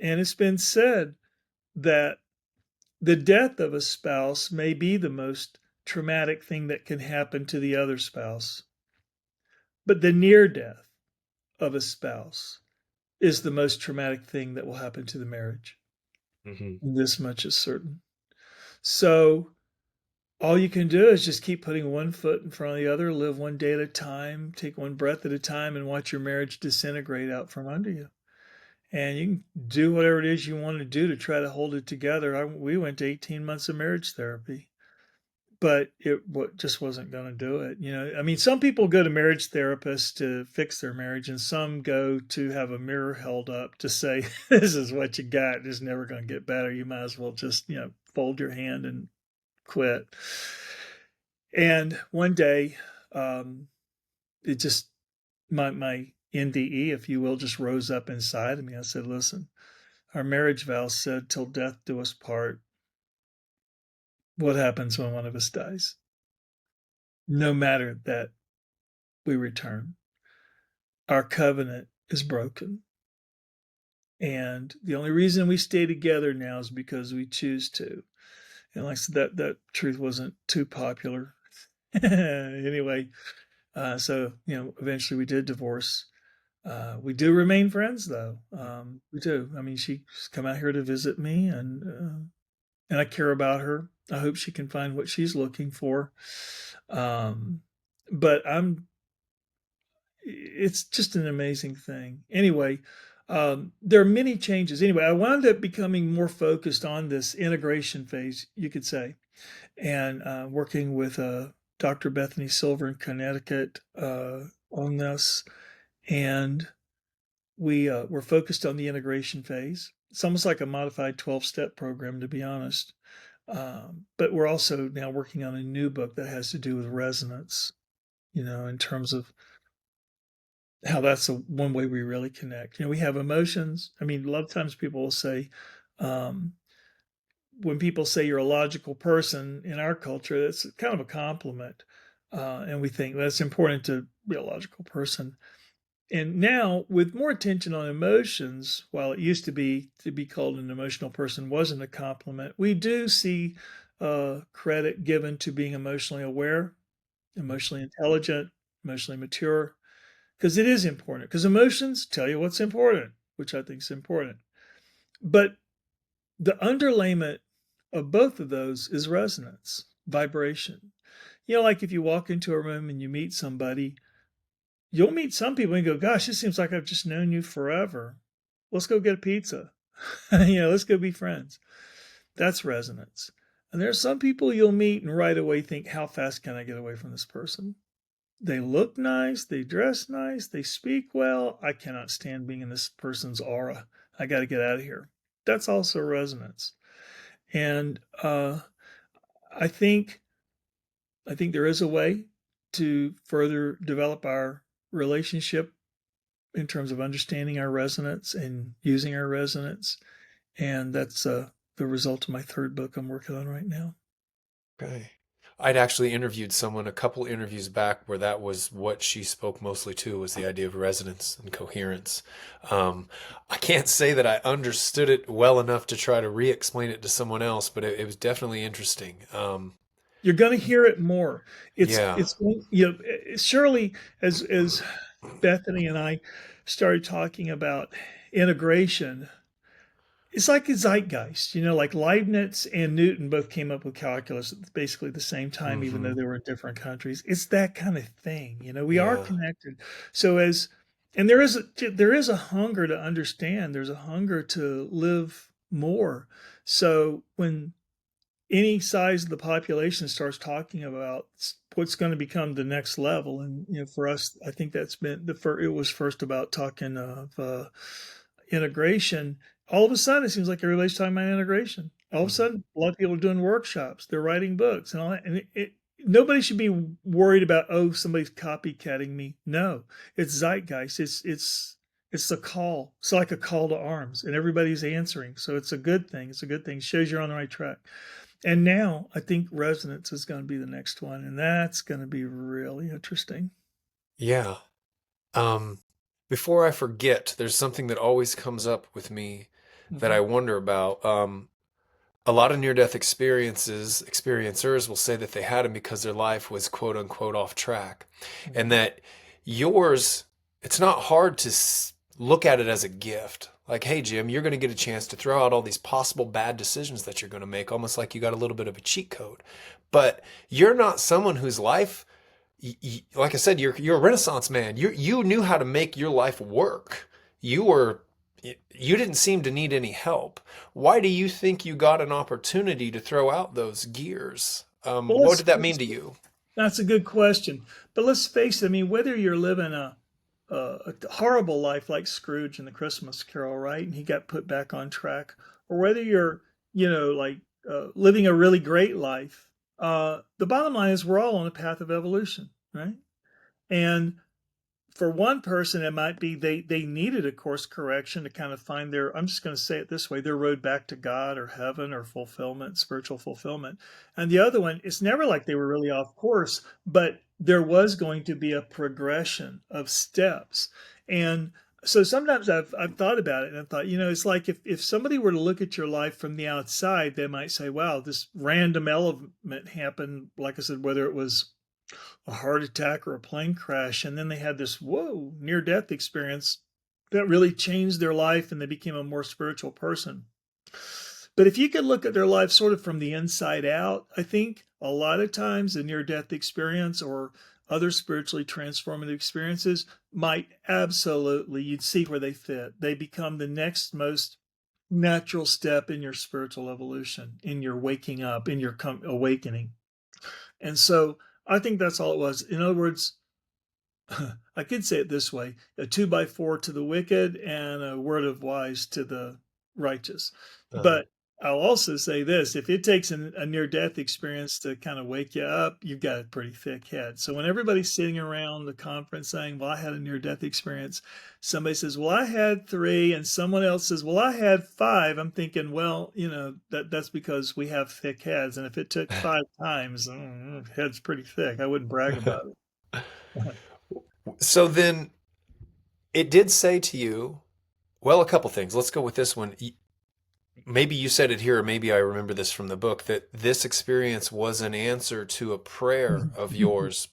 And it's been said that the death of a spouse may be the most traumatic thing that can happen to the other spouse, but the near death of a spouse is the most traumatic thing that will happen to the marriage. Hmm. And this much is certain. So all you can do is just keep putting one foot in front of the other, live one day at a time, take one breath at a time, and watch your marriage disintegrate out from under you. And you can do whatever it is you want to do to try to hold it together. We went to 18 months of marriage therapy, but just wasn't going to do it. I mean, some people go to marriage therapists to fix their marriage, and some go to have a mirror held up to say, this is what you got. It's never going to get better. You might as well just, fold your hand and quit. And one day, um, it just, my NDE, if you will, just rose up inside of me. I said, listen, our marriage vow said, till death do us part. What happens when one of us dies? no matter that we return. Our covenant is broken. And the only reason we stay together now is because we choose to. And like I said, that truth wasn't too popular. Anyway, so eventually we did divorce. We do remain friends, though. We do. I mean, she's come out here to visit me, and I care about her. I hope she can find what she's looking for. Um, but it's just an amazing thing. Anyway, there are many changes. Anyway, I wound up becoming more focused on this integration phase, you could say, and working with Dr. Bethany Silver in Connecticut on this. And we're focused on the integration phase. It's almost like a modified 12-step program, to be honest. But we're also now working on a new book that has to do with resonance, in terms of how that's the one way we really connect. We have emotions. I mean, a lot of times people will say, um, when people say you're a logical person in our culture, that's kind of a compliment. And we think that's important to be a logical person. And now, with more attention on emotions, while it used to be called an emotional person wasn't a compliment, we do see credit given to being emotionally aware, emotionally intelligent, emotionally mature, because it is important. Because emotions tell you what's important, which I think is important. But the underlayment of both of those is resonance, vibration. Like if you walk into a room and you meet somebody, you'll meet some people and go, "Gosh, it seems like I've just known you forever. Let's go get a pizza. Let's go be friends." That's resonance. And there are some people you'll meet and right away think, "How fast can I get away from this person? They look nice, they dress nice, they speak well. I cannot stand being in this person's aura. I got to get out of here." That's also resonance. And I think I think there is a way to further develop our relationship in terms of understanding our resonance and using our resonance. And that's the result of my third book I'm working on right now. Okay. I'd actually interviewed someone a couple interviews back where that was what she spoke mostly to was the idea of resonance and coherence. I can't say that I understood it well enough to try to re-explain it to someone else, but it was definitely interesting. You're going to hear it more. It's Yeah. it's surely as Bethany and I started talking about integration, it's like a zeitgeist, like Leibniz and Newton both came up with calculus at basically the same time, even though Hmm. they were in different countries. It's that kind of thing. We are Yeah. connected. So and there is a hunger to understand. There's a hunger to live more. So when any size of the population starts talking about what's going to become the next level, and for us, I think that's been it was first about talking of integration. All of a sudden, it seems like everybody's talking about integration. All of a Mhm. sudden, a lot of people are doing workshops, they're writing books and all that, and nobody should be worried about, oh, somebody's copycatting me. No, it's zeitgeist. It's a call. It's like a call to arms, and everybody's answering. So it's a good thing. It's a good thing. It shows you're on the right track. And now I think resonance is going to be the next one, and that's going to be really interesting. Yeah. Um, Before I forget, there's something that always comes up with me that I Hmm. wonder about. A lot of near-death experiencers will say that they had them because their life was quote unquote off track, and Hmm. that yours, it's not hard to look at it as a gift. Like, hey, Jim, you're going to get a chance to throw out all these possible bad decisions that you're going to make, almost like you got a little bit of a cheat code. But you're not someone whose life like I said, you're a Renaissance man. You knew how to make your life work. You were you didn't seem to need any help. Why do you think you got an opportunity to throw out those gears? Well, What did that mean to you? that's a good question. But let's face it. I mean, whether you're living a horrible life like Scrooge in the Christmas Carol, right, and he got put back on track, or whether you're, like living a really great life, the bottom line is we're all on a path of evolution, right? And for one person, it might be they needed a course correction to kind of find their, I'm just going to say it this way, their road back to God or heaven or fulfillment, spiritual fulfillment. And the other one, it's never like they were really off course, but there was going to be a progression of steps. And so sometimes I've thought about it and I thought, it's like if somebody were to look at your life from the outside, they might say, wow, this random element happened, like I said, whether it was a heart attack or a plane crash, and then they had this whoa near death experience that really changed their life and they became a more spiritual person. But if you could look at their life sort of from the inside out, I think a lot of times a near death experience or other spiritually transformative experiences might absolutely, you'd see where they fit. They become the next most natural step in your spiritual evolution, in your waking up, in your awakening. And so I think that's all it was. In other words, I could say it this way: a two by four to the wicked and a word of wise to the righteous. Uh, But I'll also say this: if it takes a near death experience to kind of wake you up, you've got a pretty thick head. So when everybody's sitting around the conference saying, well, I had a near death experience, somebody says, well, I had three, and someone else says, well, I had five. I'm thinking, well, that's because we have thick heads. And if it took five times, head's pretty thick. I wouldn't brag about it. so then it did say to you, well, a couple things. Let's go with this one. Maybe you said it here, or maybe I remember this from the book, that this experience was an answer to a prayer of yours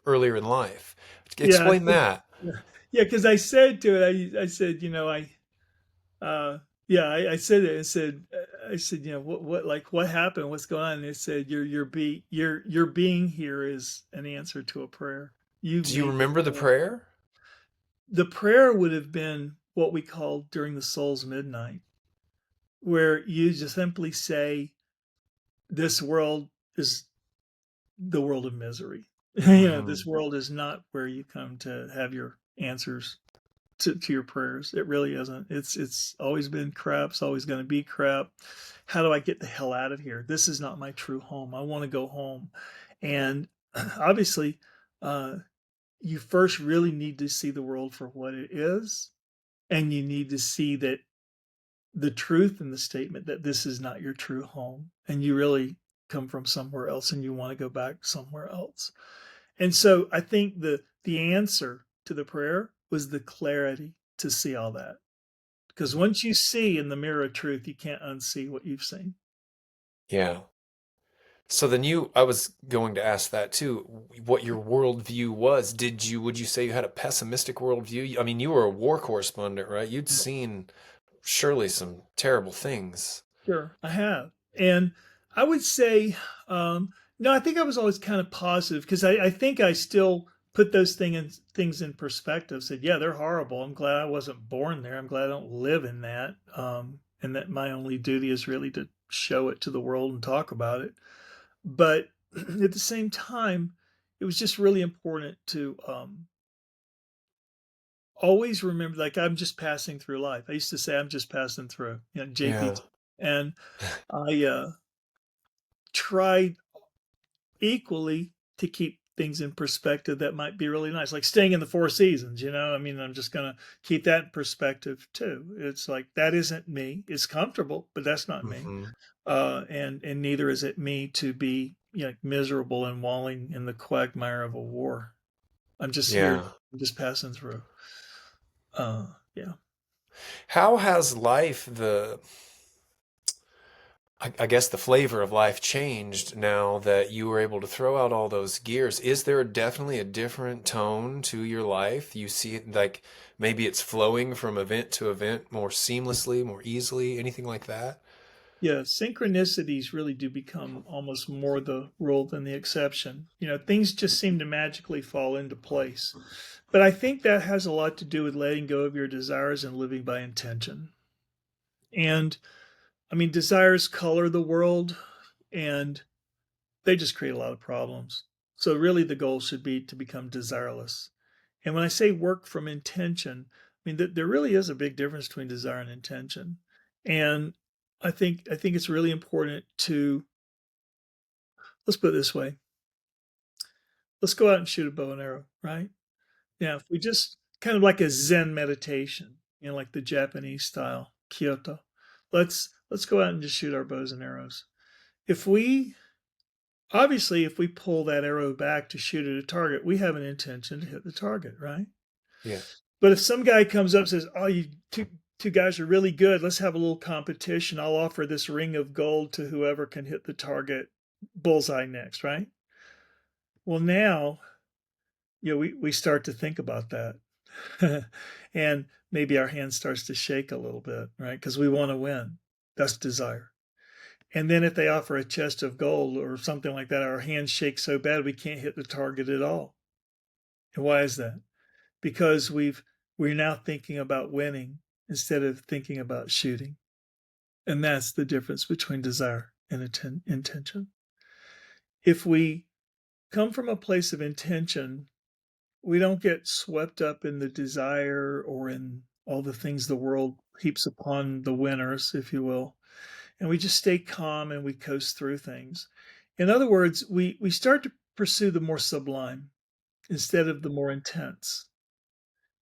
earlier in life. Yeah, Explain that. yeah, yeah. Because I said to it, I said, uh, yeah, I said it. I said, like, what happened? What's going on? And it said, your being here is an answer to a prayer. You've Do you made the remember the prayer. prayer? The prayer would have been what we call during the soul's midnight, where you just simply say, "This world is the world of misery." Hmm. This world is not where you come to have your answers to your prayers. It really isn't. It's always been crap. It's always going to be crap. How do I get the hell out of here? This is not my true home. I want to go home. And obviously, uh, you first really need to see the world for what it is, and you need to see that the truth in the statement that this is not your true home, and you really come from somewhere else, and you want to go back somewhere else. And so I think the answer to the prayer was the clarity to see all that. Because once you see in the mirror of truth, you can't unsee what you've seen. Yeah. So then I was going to ask that too, what your worldview was. Would you say you had a pessimistic worldview? I mean, you were a war correspondent, right? You'd seen surely some terrible things. Sure, I have. And I would say, no, I think I was always kind of positive because I think I still put things in perspective. Said, yeah, they're horrible. I'm glad I wasn't born there. I'm glad I don't live in that. And that my only duty is really to show it to the world and talk about it. But at the same time, it was just really important to always remember, like, I'm just passing through life. I used to say, I'm just passing through, Yeah. JPT. And I tried equally to keep things in perspective that might be really nice, like staying in the Four Seasons. I mean, I'm just going to keep that in perspective too. It's like that isn't me. It's comfortable, but that's not me. Hmm. And neither is it me to be miserable and walling in the quagmire of a war. I'm just here. Yeah. I'm just passing through. Yeah. How has I guess the flavor of life changed now that you were able to throw out all those gears? Is there definitely a different tone to your life? You see it like maybe it's flowing from event to event more seamlessly, more easily, anything like that? Yeah, synchronicities really do become almost more the rule than the exception. Things just seem to magically fall into place. But I think that has a lot to do with letting go of your desires and living by intention. And I mean, desires color the world and they just create a lot of problems. So, really, the goal should be to become desireless. And when I say work from intention, I mean that there really is a big difference between desire and intention. And I think it's really important to, let's put it this way, let's go out and shoot a bow and arrow, right? Yeah, if we just kind of like a Zen meditation, like the Japanese style, Kyoto. Let's go out and just shoot our bows and arrows. If we Obviously, if we pull that arrow back to shoot at a target, we have an intention to hit the target, right? Yeah. But if some guy comes up and says, "Oh, you two guys are really good. Let's have a little competition. I'll offer this ring of gold to whoever can hit the target bullseye next," right? Well, now, we start to think about that. And maybe our hand starts to shake a little bit, right? Because we want to win. That's desire. And then if they offer a chest of gold or something like that, our hands shake so bad we can't hit the target at all. And why is that? Because we're now thinking about winning instead of thinking about shooting. And that's the difference between desire and intention. If we come from a place of intention, we don't get swept up in the desire or in all the things the world heaps upon the winners, if you will. And we just stay calm and we coast through things. In other words, we start to pursue the more sublime instead of the more intense.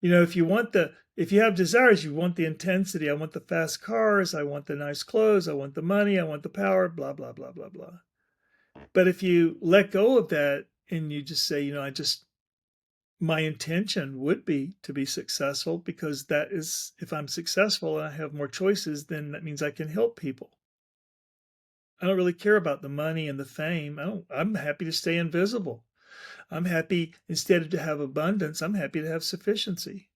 If you have desires, you want the intensity. I want the fast cars, I want the nice clothes, I want the money, I want the power, blah, blah, blah, blah, blah. But if you let go of that and you just say, my intention would be to be successful because that is, if I'm successful and I have more choices, then that means I can help people. I don't really care about the money and the fame. I'm happy to stay invisible. I'm happy instead of to have abundance, I'm happy to have sufficiency.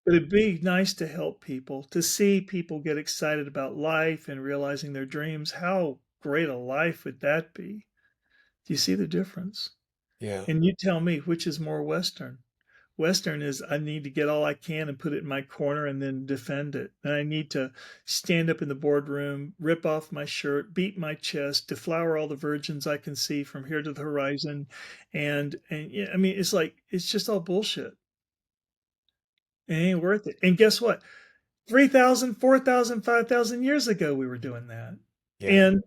But it'd be nice to help people, to see people get excited about life and realizing their dreams. How great a life would that be? Do you see the difference? Yeah. And you tell me which is more Western. Western is I need to get all I can and put it in my corner and then defend it. And I need to stand up in the boardroom, rip off my shirt, beat my chest, deflower all the virgins I can see from here to the horizon. And yeah, I mean, it's just all bullshit. It ain't worth it. And guess what? 3,000, 4,000, 5,000 years ago, we were doing that. Yeah. And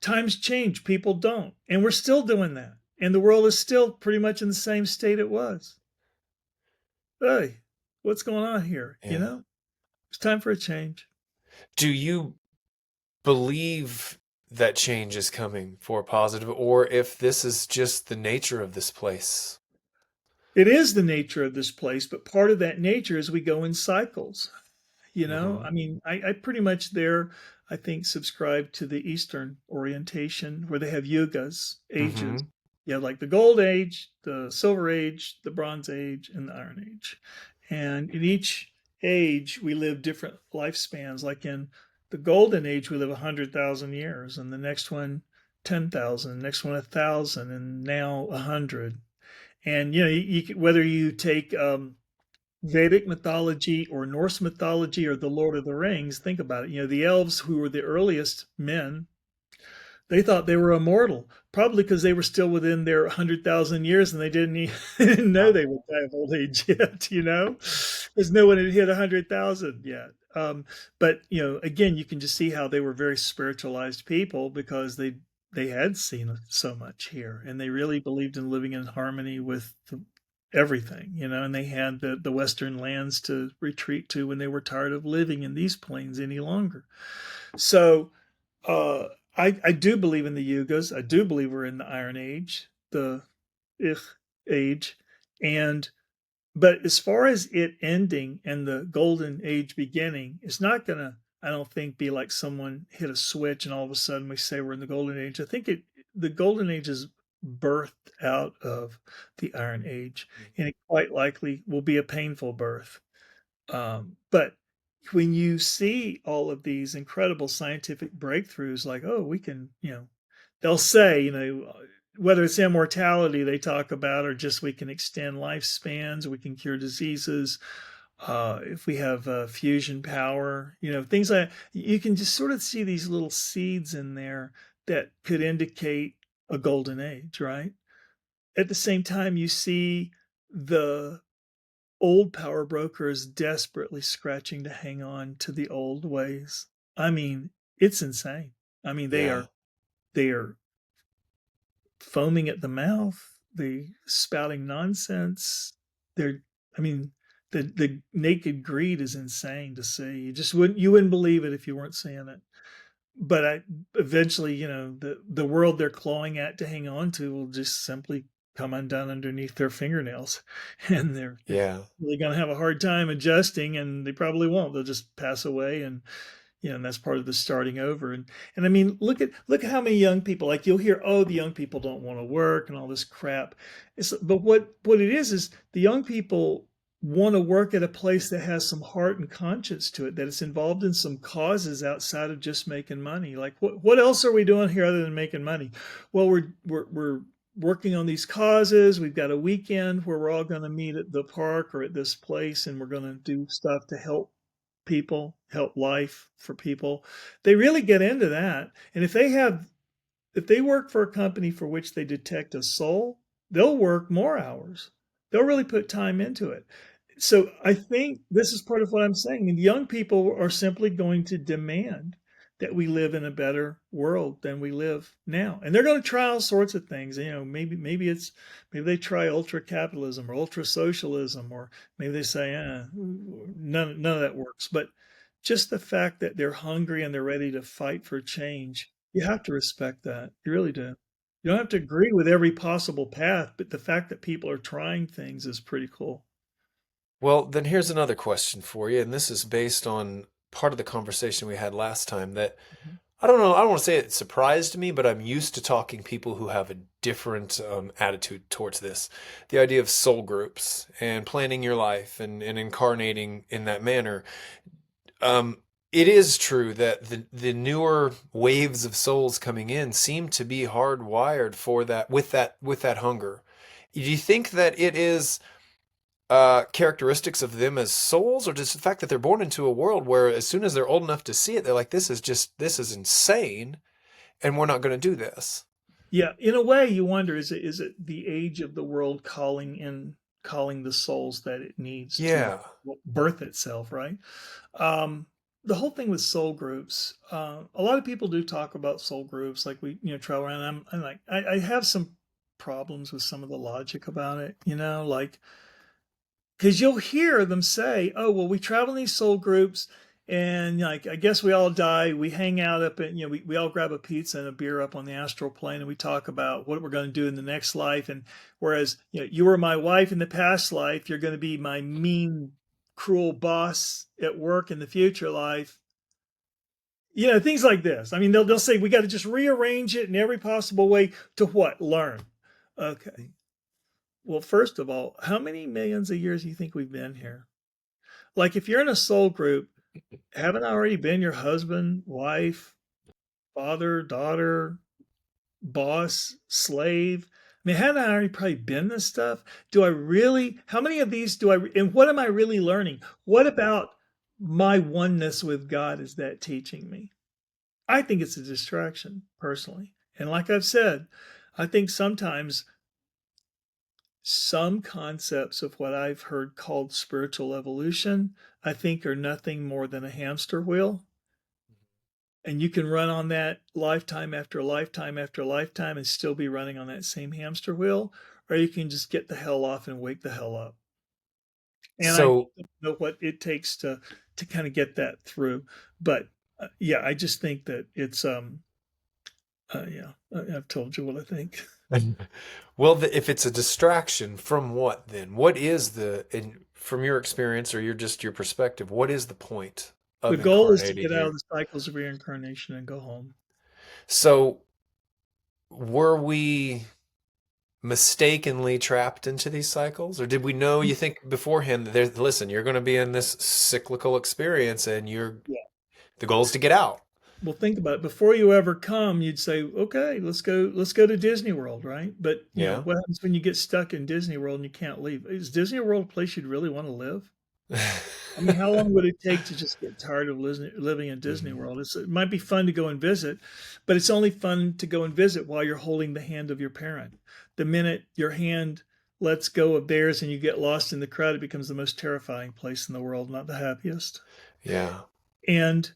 times change, people don't. And we're still doing that. And the world is still pretty much in the same state it was. Hey, what's going on here? Yeah. It's time for a change. Do you believe that change is coming for positive, or if this is just the nature of this place? It is the nature of this place, but part of that nature is we go in cycles. Mm-hmm. I mean, I pretty much there, I think, subscribe to the Eastern orientation where they have yugas, ages. Mm-hmm. You have like the Gold Age, the Silver Age, the Bronze Age, and the Iron Age. And in each age, we live different lifespans. Like in the Golden Age, we live 100,000 years, and the next one, 10,000, next one, 1,000, and now 100. And whether you take Vedic mythology or Norse mythology or the Lord of the Rings, think about it. The elves who were the earliest men, they thought they were immortal, probably because they were still within their 100,000 years and they didn't know Wow. they would die of old age yet, because no one had hit 100,000 yet. But, again, you can just see how they were very spiritualized people because they had seen so much here and they really believed in living in harmony with everything, and they had the Western lands to retreat to when they were tired of living in these plains any longer. So, uh, I do believe in the Yugas. I do believe we're in the Iron Age, the Ich Age, and but as far as it ending and the Golden Age beginning, it's not gonna, I don't think, be like someone hit a switch and all of a sudden we say we're in the Golden Age. I think the Golden Age is birthed out of the Iron Age, and it quite likely will be a painful birth. But when you see all of these incredible scientific breakthroughs, like, oh, we can, they'll say, whether it's immortality they talk about, or just we can extend lifespans, we can cure diseases. If we have fusion power, things like you can just sort of see these little seeds in there that could indicate a golden age, right? At the same time, you see the old power brokers desperately scratching to hang on to the old ways. I mean, it's insane. I mean, Yeah. they are foaming at the mouth, they spouting nonsense. they're, I mean, the naked greed is insane to see. You wouldn't believe it if you weren't seeing it. But eventually, the world they're clawing at to hang on to will just simply come undone underneath their fingernails, and they're Yeah. really going to have a hard time adjusting, and they probably won't. They'll just pass away, and and that's part of the starting over. And I mean, look at how many young people, like, you'll hear, oh, the young people don't want to work and all this crap. But what it is the young people want to work at a place that has some heart and conscience to it, that it's involved in some causes outside of just making money. Like, what else are we doing here other than making money? Well, we're working on these causes. We've got a weekend where we're all going to meet at the park or at this place, and we're going to do stuff to help people, help life for people. They really get into that. And if they work for a company for which they detect a soul, they'll work more hours. They'll really put time into it. So I think this is part of what I'm saying. And young people are simply going to demand that we live in a better world than we live now. And they're going to try all sorts of things. Maybe they try ultra capitalism or ultra socialism, or maybe they say, none of that works. But just the fact that they're hungry and they're ready to fight for change, you have to respect that. You really do. You don't have to agree with every possible path, but the fact that people are trying things is pretty cool. Well, then here's another question for you, and this is based on part of the conversation we had last time that Mhm. I don't know, I don't want to say it surprised me, but I'm used to talking people who have a different attitude towards this. The idea of soul groups and planning your life and incarnating in that manner. Um, it is true that the newer waves of souls coming in seem to be hardwired for that hunger. Do you think that it is characteristics of them as souls, or just the fact that they're born into a world where as soon as they're old enough to see it, they're like, this is insane, and we're not going to do this. Yeah, in a way, you wonder, is it the age of the world calling the souls that it needs to Yeah. birth itself, right? Um, the whole thing with soul groups, a lot of people do talk about soul groups, like we travel around. I'm like, I have some problems with some of the logic about it, like, because you'll hear them say, "Oh, well, we travel in these soul groups, and like I guess we all die. We hang out up and we all grab a pizza and a beer up on the astral plane, and we talk about what we're going to do in the next life. And whereas you were my wife in the past life, you're going to be my mean, cruel boss at work in the future life." Things like this. I mean, they'll say we got to just rearrange it in every possible way to what learn. Okay. Well, first of all, how many millions of years do you think we've been here? Like, if you're in a soul group, haven't I already been your husband, wife, father, daughter, boss, slave? I mean, haven't I already probably been this stuff? How many of these and what am I really learning? What about my oneness with God is that teaching me? I think it's a distraction, personally. And like I've said, I think sometimes some concepts of what I've heard called spiritual evolution, I think are nothing more than a hamster wheel. And you can run on that lifetime after lifetime after lifetime and still be running on that same hamster wheel, or you can just get the hell off and wake the hell up. And I So don't know what it takes to kind of get that through. But yeah, I just think that it's yeah, I've told you what I think. well, if it's a distraction from what then? What is from your experience or your perspective, what is the point The of goal is to incarnating get out of here? the cycles of reincarnation and go home. So, were we mistakenly trapped into these cycles, or did we know, you think beforehand that listen, you're going to be in this cyclical experience and the goal is to get out? Well, think about it. Before you ever come, you'd say, "Okay, let's go to Disney World," right? But Yeah. what happens when you get stuck in Disney World and you can't leave? Is Disney World a place you'd really want to live? I mean, how long would it take to just get tired of living in Disney Mhm. World? It might be fun to go and visit, but it's only fun to go and visit while you're holding the hand of your parent. The minute your hand lets go of theirs and you get lost in the crowd, it becomes the most terrifying place in the world, not the happiest. Yeah. And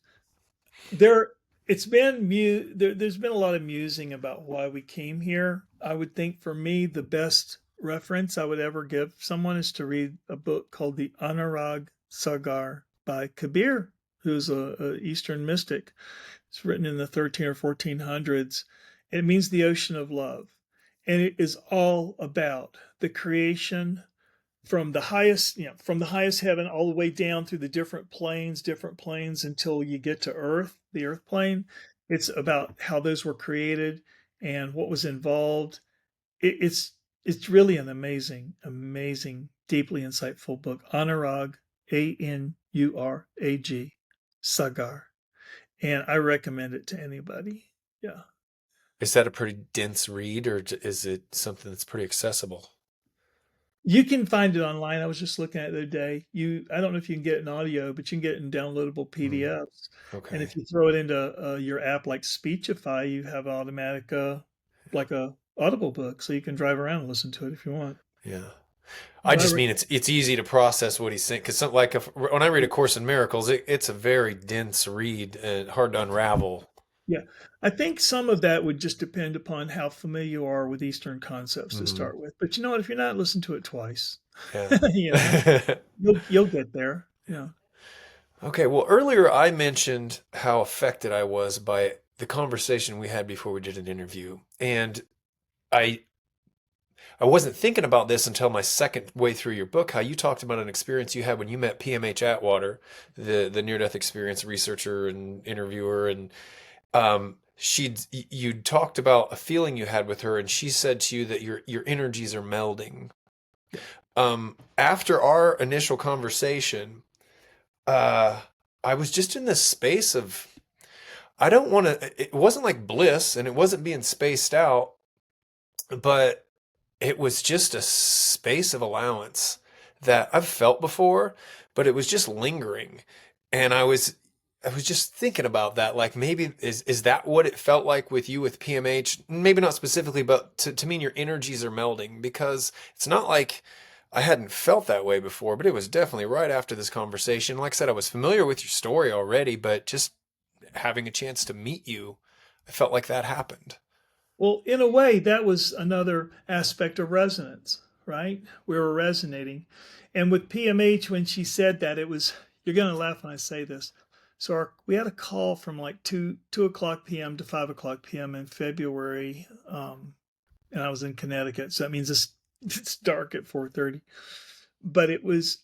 there it's been there's been a lot of musing about why we came here. I would think for me the best reference I would ever give someone is to read a book called The Anurag Sagar by Kabir, who's a Eastern mystic. It's written in the 13 or 1400s. It means the ocean of love. And it is all about the creation from the highest, from the highest heaven all the way down through the different planes until you get to Earth, the Earth plane. It's about how those were created and what was involved. It's really an amazing, deeply insightful book. Anurag, Anurag, Sagar, and I recommend it to anybody. Yeah. Is that a pretty dense read, or is it something that's pretty accessible? You can find it online. I was just looking at it the other day. I don't know if you can get it in audio, but you can get it in downloadable Mm, PDFs. And okay. if you throw it into your app like Speechify, you have automatic, like a Audible book, so you can drive around and listen to it if you want. Yeah. I But just mean it's easy to process what he's saying because like when I read A Course in Miracles, it's a very dense read and hard to unravel. yeah, I think some of that would just depend upon how familiar you are with Eastern concepts to Hmm. start with. But you know what? If you're not, listen to it twice. You know, Yeah. you'll get there. Yeah. Okay. Well, earlier I mentioned how affected I was by the conversation we had before we did an interview, and I I wasn't thinking about this until my second way through your book, how you talked about an experience you had when you met PMH Atwater, the near death experience researcher and interviewer, and you talked about a feeling you had with her, and she said to you that your energies are melding. Yeah. After our initial conversation, uh, I was just in this space of I don't want to. It wasn't like bliss, and it wasn't being spaced out, but it was just a space of allowance that I've felt before, but it was just lingering. And I was just thinking about that. Like maybe is that what it felt like with you with PMH? Maybe not specifically, but to mean your energies are melding because it's not like I hadn't felt that way before, but it was definitely right after this conversation. Like I said, I was familiar with your story already, but just having a chance to meet you, I felt like that happened. Well, in a way, that was another aspect of resonance, right? We were resonating. And with PMH, when she said that, it was, you're going to laugh when I say this. So we had a call from like 2 o'clock p.m. to 5 o'clock p.m. in February. And I was in Connecticut. So that means it's dark at 4:30. But it was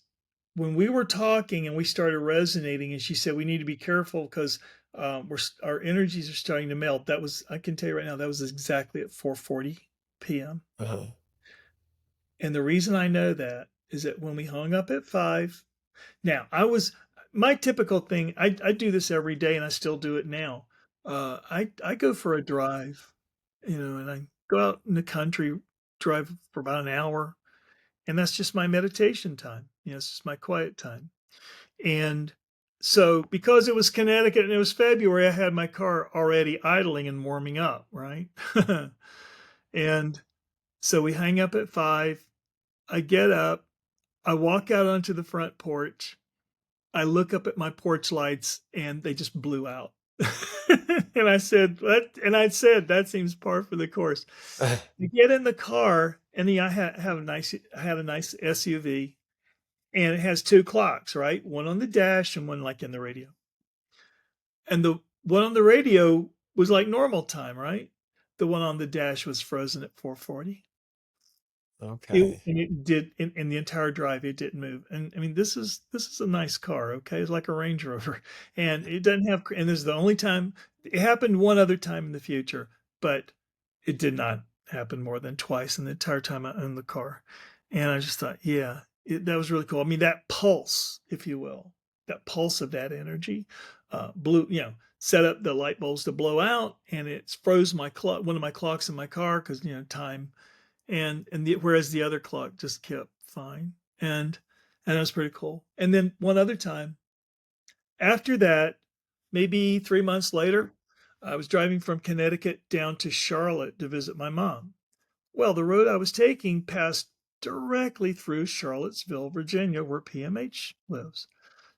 when we were talking and we started resonating, and she said, we need to be careful because our energies are starting to melt. That was, I can tell you right now, that was exactly at 4:40 p.m. Uh-huh. And the reason I know that is that when we hung up at 5, now I was, my typical thing, I do this every day and I still do it now. I go for a drive, and I go out in the country, drive for about an hour, and that's just my meditation time. It's just my quiet time. And so, because it was Connecticut and it was February, I had my car already idling and warming up, right? And so we hang up at 5. I get up, I walk out onto the front porch. I look up at my porch lights and they just blew out. And I said, "What?" And I said, "That seems par for the course." You get in the car, and I had a nice SUV, and it has 2 clocks, right? One on the dash and one like in the radio. And the one on the radio was like normal time, right? The one on the dash was frozen at 4:40. Okay. And it did in the entire drive, it didn't move. And I mean, this is a nice car, okay? It's like a Range Rover, and it doesn't have. And this is the only time it happened. One other time in the future, but it did not happen more than twice in the entire time I owned the car. And I just thought, yeah, that was really cool. I mean, that pulse, if you will, that pulse of that energy, blew. Set up the light bulbs to blow out, and it froze my clock, one of my clocks in my car, because time, whereas the other clock just kept fine. And that was pretty cool. And then one other time after that, maybe 3 months later, I was driving from Connecticut down to Charlotte to visit my mom. Well, the road I was taking passed directly through Charlottesville, Virginia, where PMH lives.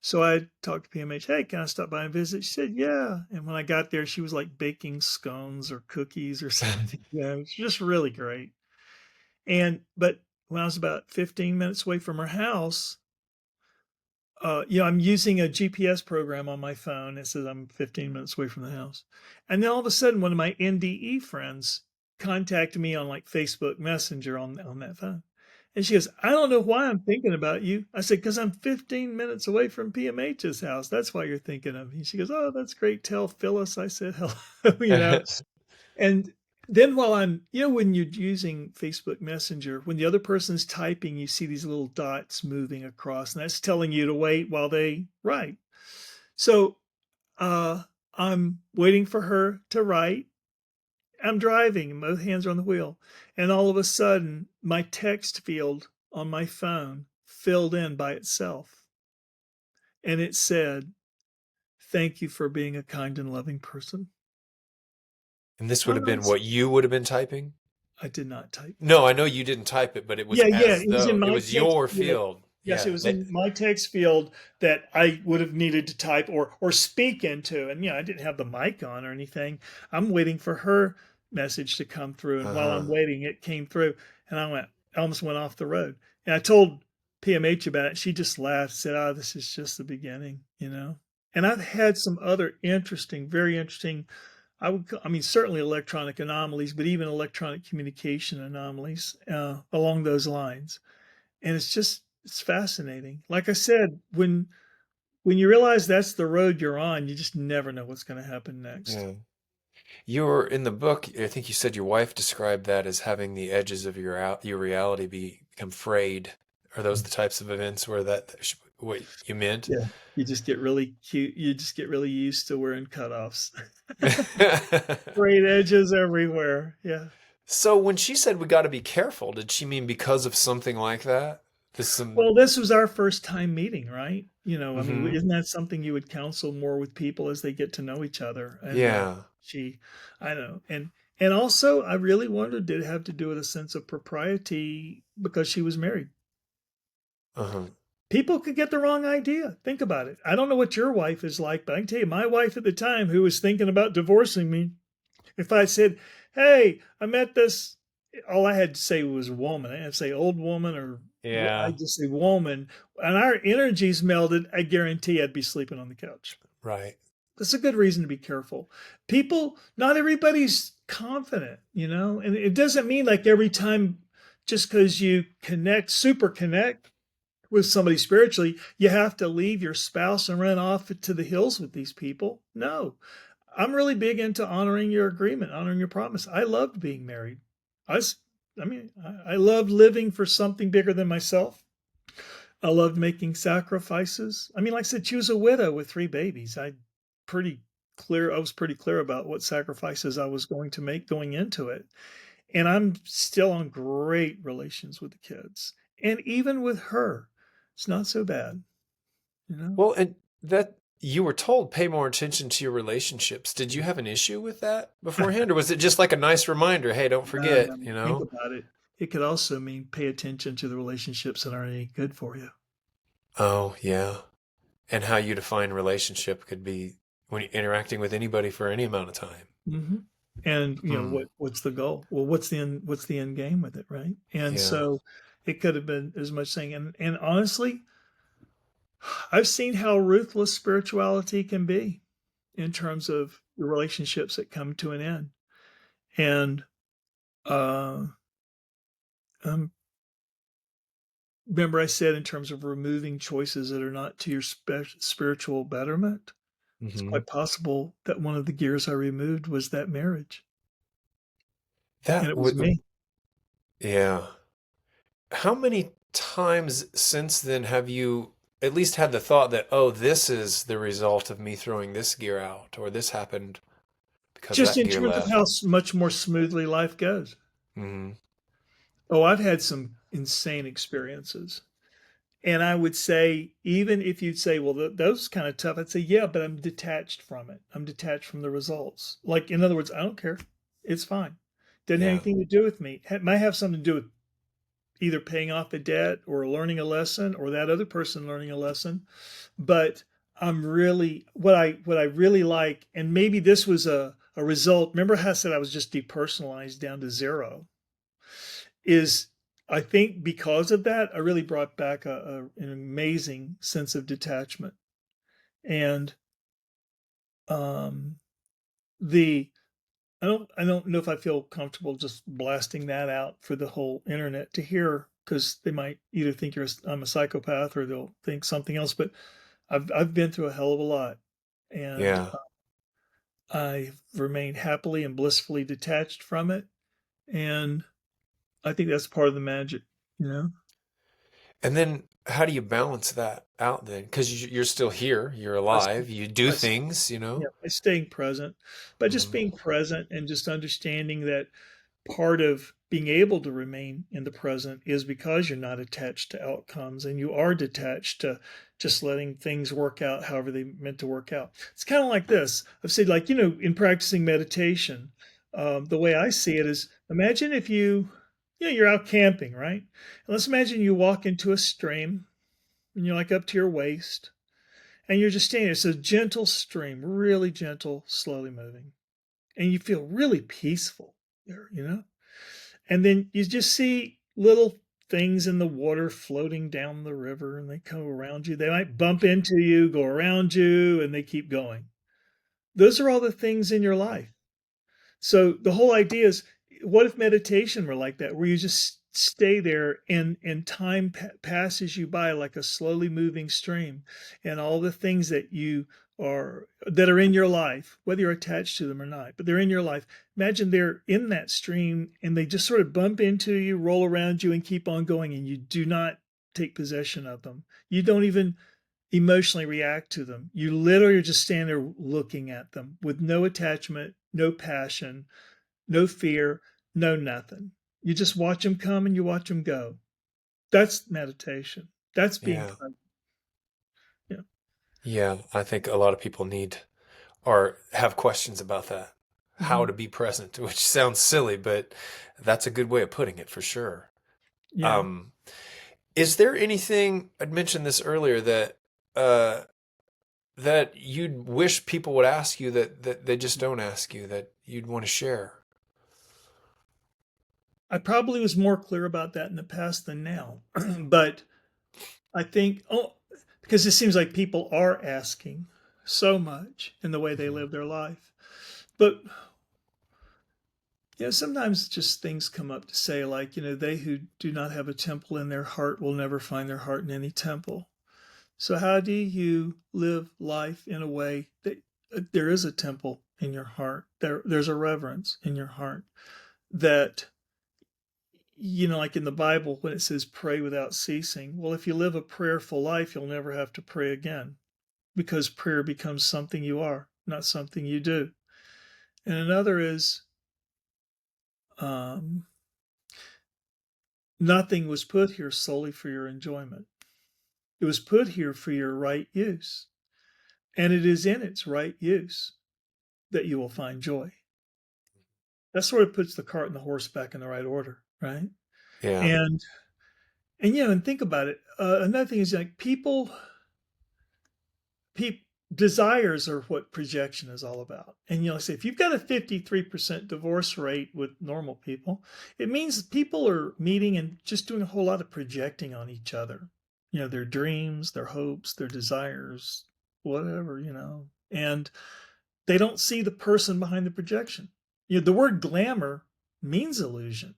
So I talked to PMH, "Hey, can I stop by and visit?" She said, "Yeah." And when I got there, she was like baking scones or cookies or something. Yeah, it was just really great. But when I was about 15 minutes away from her house, I'm using a GPS program on my phone. It says I'm 15 minutes away from the house. And then all of a sudden, one of my NDE friends contacted me on like Facebook Messenger on that phone. And she goes, I don't know why I'm thinking about you. I said, because I'm 15 minutes away from PMH's house. That's why you're thinking of me. She goes, oh, that's great. Tell Phyllis I said hello, you know. And then while when you're using Facebook Messenger, when the other person's typing, you see these little dots moving across, and that's telling you to wait while they write. So uh, I'm waiting for her to write. I'm driving, and both hands are on the wheel. And all of a sudden, my text field on my phone filled in by itself. And it said, thank you for being a kind and loving person. And this would Oh, have been what you would have been typing? I did not type. No, I know you didn't type it, but it was Yeah, as it was in though it my was text your field. field. Yes, it Yeah. was in my text field that I would have needed to type or speak into. And I didn't have the mic on or anything. I'm waiting for her message to come through. And while I'm Uh-huh. waiting, it came through. And I almost went off the road. And I told PMH about it. She just laughed, said, oh, this is just the beginning. And I've had some other interesting, very interesting, I mean, certainly electronic anomalies, but even electronic communication anomalies along those lines. And it's fascinating. Like I said, when you realize that's the road you're on, you just never know what's going to happen next. Yeah. You're in the book, I think you said your wife described that as having the edges of your reality become frayed. Are those the types of events where what you meant? Yeah. You just get really cute. You just get really used to wearing cutoffs. Great edges everywhere. Yeah. So when she said we got to be careful, did she mean because of something like that? This some Well, this was our first time meeting, right? I mean, hmm isn't that something you would counsel more with people as they get to know each other? And Yeah. she, I know, and also, I really wondered, did it have to do with a sense of propriety because she was married? Uh-huh. People could get the wrong idea. Think about it. I don't know what your wife is like, but I can tell you, my wife at the time, who was thinking about divorcing me, if I said, "Hey, I met this," all I had to say was woman. I didn't have to say old woman or I Yeah. just say woman, and our energies melded. I guarantee I'd be sleeping on the couch. Right. That's a good reason to be careful. People, not everybody's confident, and it doesn't mean like every time just because you super connect with somebody spiritually, you have to leave your spouse and run off to the hills with these people. No, I'm really big into honoring your agreement, honoring your promise. I loved being married. I, I mean, I loved living for something bigger than myself. I loved making sacrifices. I mean, like I said, she was a widow with 3 babies. I was pretty clear about what sacrifices I was going to make going into it. And I'm still on great relations with the kids. And even with her, it's not so bad. Well, and that you were told pay more attention to your relationships. Did you have an issue with that beforehand, or was it just like a nice reminder? Hey, don't No, forget, no, you think know? about it. It could also mean pay attention to the relationships that aren't any good for you. Oh, yeah. And how you define relationship could be when you're interacting with anybody for any amount of time. Hmm. And Hmm. what's the goal? Well, what's the end game with it, right? And Yeah. so it could have been as much saying, and honestly, I've seen how ruthless spirituality can be in terms of the relationships that come to an end. And uh, um, remember, I said in terms of removing choices that are not to your spiritual betterment, it's Hmm. quite possible that one of the gears I removed was that marriage, and That it was would, me. yeah. How many times since then have you at least had the thought that, oh, this is the result of me throwing this gear out, or this happened because Just that in gear terms of how left? much more smoothly life goes. Hmm. Oh, I've had some insane experiences. And I would say, even if you'd say, well, those kind of tough, I'd say, yeah, but I'm detached from it. I'm detached from the results. Like, in other words, I don't care. It's fine. Doesn't have Yeah. anything to do with me. It might have something to do with either paying off a debt or learning a lesson or that other person learning a lesson. But I'm really what I really like, and maybe this was a result. Remember how I said I was just depersonalized down to zero? Is I think because of that, I really brought back an amazing sense of detachment. And um, the I don't know if I feel comfortable just blasting that out for the whole internet to hear, because they might either think I'm a psychopath, or they'll think something else. But I've been through a hell of a lot, and Yeah. I've remained happily and blissfully detached from it. And I think that's part of the magic, you know? And then how do you balance that out then? Because you're still here, you're By, alive, you do by, things, you yeah, know? by staying present, by just Mhm. being present and just understanding that part of being able to remain in the present is because you're not attached to outcomes, and you are detached to just letting things work out however they meant to work out. It's kind of like this. I've said, like, in practicing meditation, the way I see it is, imagine if you're out camping, right? And let's imagine you walk into a stream and you're like up to your waist, and you're just standing. It's a gentle stream, really gentle, slowly moving, and you feel really peaceful there. And then you just see little things in the water floating down the river, and they come around you. They might bump into you, go around you, and they keep going. Those are all the things in your life. So the whole idea is, what if meditation were like that, where you just stay there, and time passes you by like a slowly moving stream, and all the things that are in your life, whether you're attached to them or not, but they're in your life. Imagine they're in that stream, and they just sort of bump into you, roll around you, and keep on going, and you do not take possession of them. You don't even emotionally react to them. You literally just stand there looking at them with no attachment, no passion, no fear, no nothing. You just watch them come and you watch them go. That's meditation. That's being Yeah. present. Yeah. Yeah, I think a lot of people need or have questions about that. How Hmm. to be present, which sounds silly, but that's a good way of putting it for sure. Yeah. Um, is there anything, I'd mentioned this earlier, uh that you'd wish people would ask you that they just don't ask you, that you'd want to share? I probably was more clear about that in the past than now. But I think, because it seems like people are asking so much in the way they Mhm. live their life. But sometimes just things come up to say, like, they who do not have a temple in their heart will never find their heart in any temple. So, how do you live life in a way that there is a temple in your heart? There's a reverence in your heart that, like in the Bible, when it says pray without ceasing. Well, if you live a prayerful life, you'll never have to pray again, because prayer becomes something you are, not something you do. And another is, um, nothing was put here solely for your enjoyment. It was put here for your right use. And it is in its right use that you will find joy. That sort of puts the cart and the horse back in the right order, right? Yeah. And think about it. Another thing is, like, people desires are what projection is all about. And say, if you've got a 53% divorce rate with normal people, it means people are meeting and just doing a whole lot of projecting on each other. Their dreams, their hopes, their desires, whatever. And they don't see the person behind the projection. The word glamour means illusion.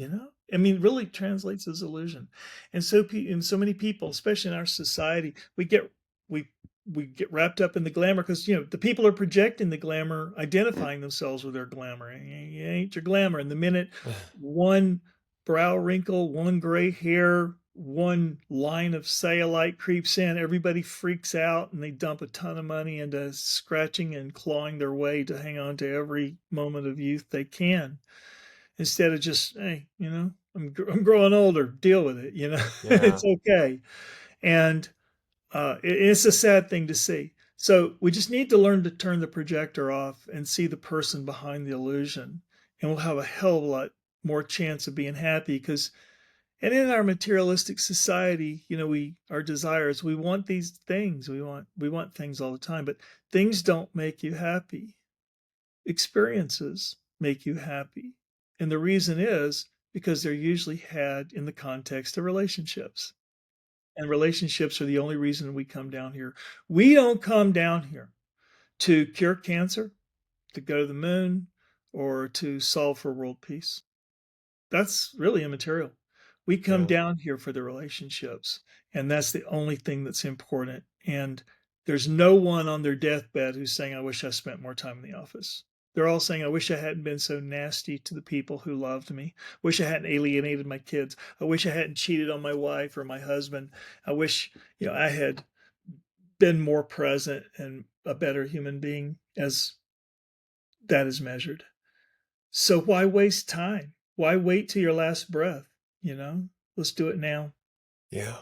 I mean, really translates as illusion. And so many people, especially in our society, we we get wrapped up in the glamour, because the people are projecting the glamour, identifying themselves with their glamour. You ain't your glamour. And the minute one brow wrinkle, one gray hair, one line of cellulite creeps in, everybody freaks out, and they dump a ton of money into scratching and clawing their way to hang on to every moment of youth they can, instead of just, hey, I'm growing older, deal with it. Yeah. It's okay. And it's a sad thing to see. So we just need to learn to turn the projector off and see the person behind the illusion, and we'll have a hell of a lot more chance of being happy. Because and in our materialistic society, our desires, we want these things, we want things all the time, but things don't make you happy. Experiences make you happy. And the reason is because they're usually had in the context of relationships. And relationships are the only reason we come down here. We don't come down here to cure cancer, to go to the moon, or to solve for world peace. That's really immaterial. We come Yeah. down here for the relationships, and that's the only thing that's important. And there's no one on their deathbed who's saying, I wish I spent more time in the office. They're all saying, I wish I hadn't been so nasty to the people who loved me. Wish I hadn't alienated my kids. I wish I hadn't cheated on my wife or my husband. I wish, I had been more present and a better human being as that is measured. So why waste time? Why wait till your last breath? You know, let's do it now. Yeah.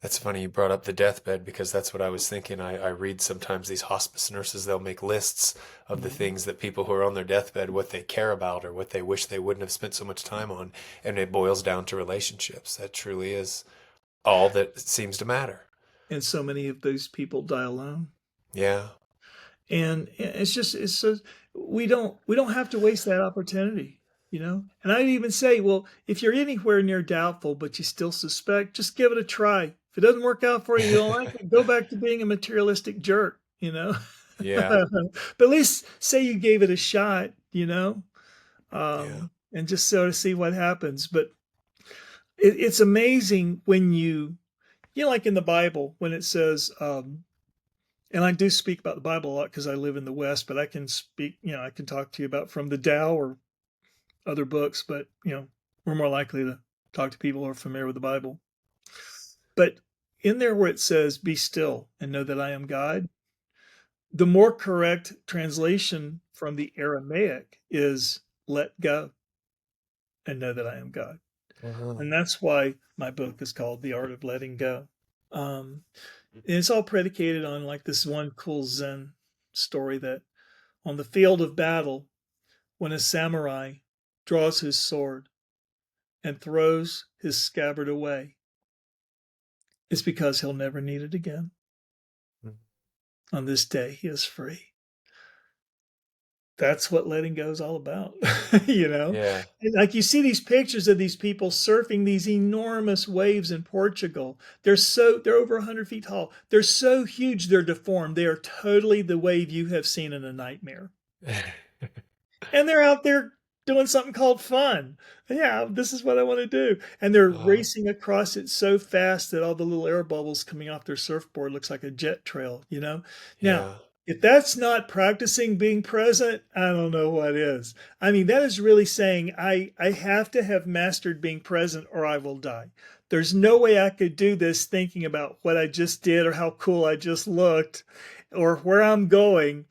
That's funny you brought up the deathbed because that's what I was thinking. I read sometimes these hospice nurses, they'll make lists of the Mhm. things that people who are on their deathbed, what they care about or what they wish they wouldn't have spent so much time on. And it boils down to relationships. That truly is all that seems to matter. And so many of those people die alone. Yeah. And it's so we don't have to waste that opportunity, you know? And I'd even say, well, if you're anywhere near doubtful, but you still suspect, just give it a try. If it doesn't work out for you, you don't like it, go back to being a materialistic jerk, you know? Yeah. But at least say you gave it a shot, Yeah. and just sort of see what happens. But it's amazing when like in the Bible, when it says, and I do speak about the Bible a lot because I live in the West, but I can speak, I can talk to you about from the Tao or other books, but, we're more likely to talk to people who are familiar with the Bible. But in there where it says, be still and know that I am God, the more correct translation from the Aramaic is let go and know that I am God. Uh-huh. And that's why my book is called The Art of Letting Go. And it's all predicated on like this one cool Zen story that on the field of battle, when a samurai draws his sword and throws his scabbard away, it's because he'll never need it again. On this day, he is free. That's what letting go is all about, you know? Yeah. And like you see these pictures of these people surfing these enormous waves in Portugal. They're over 100 feet tall. They're so huge, they're deformed. They are totally the wave you have seen in a nightmare. And they're out there doing something called fun. Yeah, this is what I want to do. And they're Uh, racing across it so fast that all the little air bubbles coming off their surfboard looks like a jet trail. Now, yeah. if that's not practicing being present, I don't know what is. I mean, that is really saying I have to have mastered being present or I will die. There's no way I could do this thinking about what I just did or how cool I just looked or where I'm going.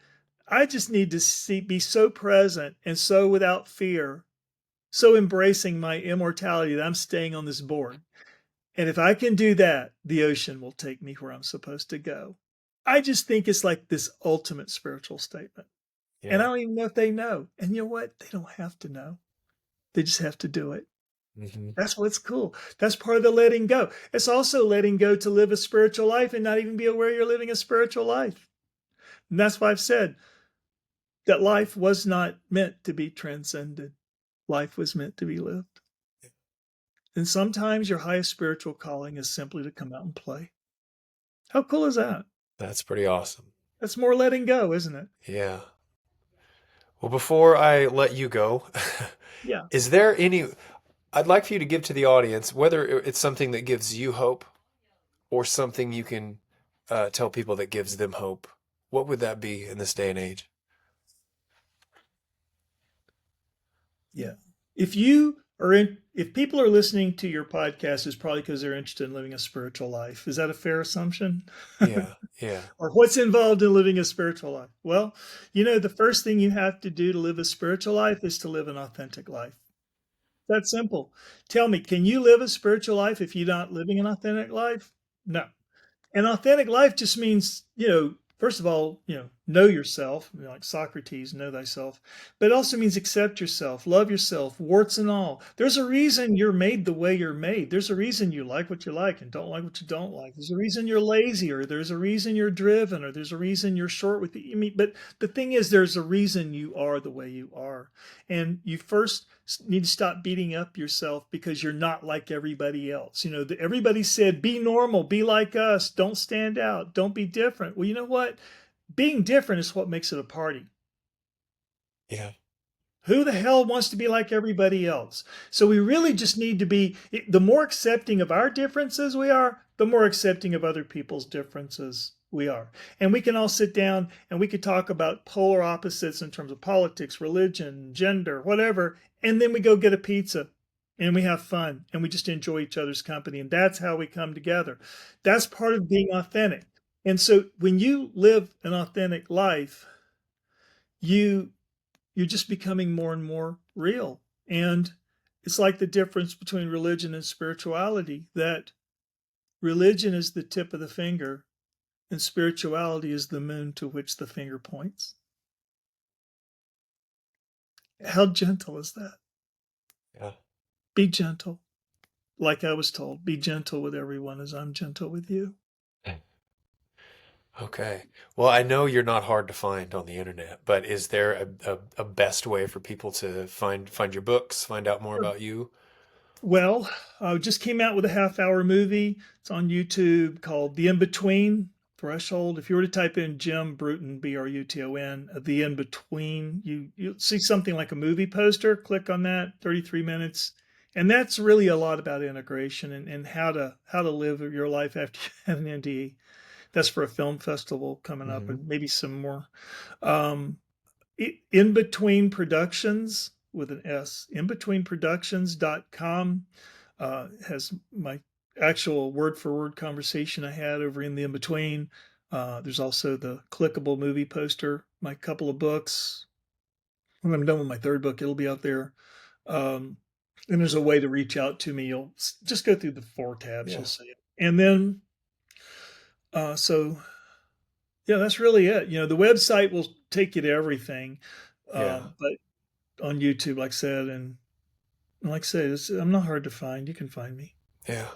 I just need to be so present and so without fear, so embracing my immortality that I'm staying on this board. And if I can do that, the ocean will take me where I'm supposed to go. I just think it's like this ultimate spiritual statement. And I Yeah. don't even know if they know. And you know what? They don't have to know. They just have to do it. Hmm. That's what's cool. That's part of the letting go. It's also letting go to live a spiritual life and not even be aware you're living a spiritual life. And that's why I've said that life was not meant to be transcended. Life was meant to be lived. And sometimes your highest spiritual calling is simply to come out and play. How cool is that? That's pretty awesome. That's more letting go, isn't it? Yeah. Well, before I let you go, Yeah. is there any, I'd like for you to give to the audience, whether it's something that gives you hope or something you can tell people that gives them hope. What would that be in this day and age? Yeah. If people are listening to your podcast, it's probably because they're interested in living a spiritual life. Is that a fair assumption? Yeah. Yeah. Or what's involved in living a spiritual life? Well, the first thing you have to do to live a spiritual life is to live an authentic life. That's simple. Tell me, can you live a spiritual life if you're not living an authentic life? No. An authentic life just means, first of all, know yourself, like Socrates, know thyself, but it also means accept yourself, love yourself, warts and all. There's a reason you're made the way you're made. There's a reason you like what you like and don't like what you don't like. There's a reason you're lazy, or there's a reason you're driven, or there's a reason you're short with the, I mean, but the thing is, there's a reason you are the way you are. And you first need to stop beating up yourself because you're not like everybody else. Everybody said, be normal, be like us, don't stand out, don't be different. Well, you know what? Being different is what makes it a party. Yeah. Who the hell wants to be like everybody else? So we really just need to be, the more accepting of our differences we are, the more accepting of other people's differences we are. And we can all sit down and we could talk about polar opposites in terms of politics, religion, gender, whatever. And then we go get a pizza and we have fun and we just enjoy each other's company. And that's how we come together. That's part of being authentic. And so when you live an authentic life, you you're just becoming more and more real. And it's like the difference between religion and spirituality, that religion is the tip of the finger and spirituality is the moon to which the finger points. How gentle is that? Yeah. Be gentle. Like I was told, be gentle with everyone as I'm gentle with you. Okay. Well, I know you're not hard to find on the internet, but is there a best way for people to find your books, find out more about you? Well, I just came out with a half-hour movie. It's on YouTube called The In-Between Threshold. If you were to type in Jim Bruton, Bruton, The In-Between, you'll see something like a movie poster. Click on that, 33 minutes. And that's really a lot about integration and how to live your life after you have an NDE. That's for a film festival coming up Hmm. and maybe some more. Um, In Between Productions with an S, inbetweenproductions.com has my actual word for word conversation I had over in the In Between. There's also the clickable movie poster, my couple of books. When I'm done with my third book, it'll be out there. Um, and there's a way to reach out to me. You'll just go through the four tabs, you'll Yeah. see it. And then, so yeah, that's really it. The website will take you to everything. Yeah. But on YouTube, like I said, and like I said, I'm not hard to find. You can find me. Yeah.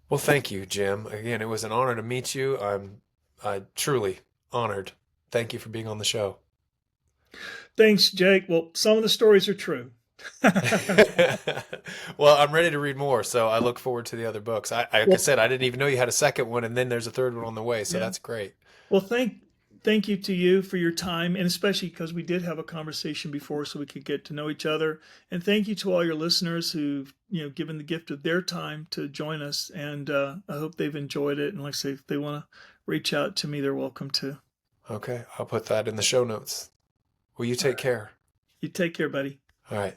Well, thank you, Jim. Again, it was an honor to meet you. I truly honored. Thank you for being on the show. Thanks, Jake. Well, some of the stories are true. Well, I'm ready to read more, so I look forward to the other books. Like I Well, said, I didn't even know you had a second one, and then there's a third one on the way, so yeah. that's great. Well, thank you to you for your time, and especially because we did have a conversation before, so we could get to know each other. And thank you to all your listeners who've given the gift of their time to join us. And I hope they've enjoyed it. And like I say, if they want to reach out to me, they're welcome to. Okay, I'll put that in the show notes. Will you All take right. care? You take care, buddy. All right.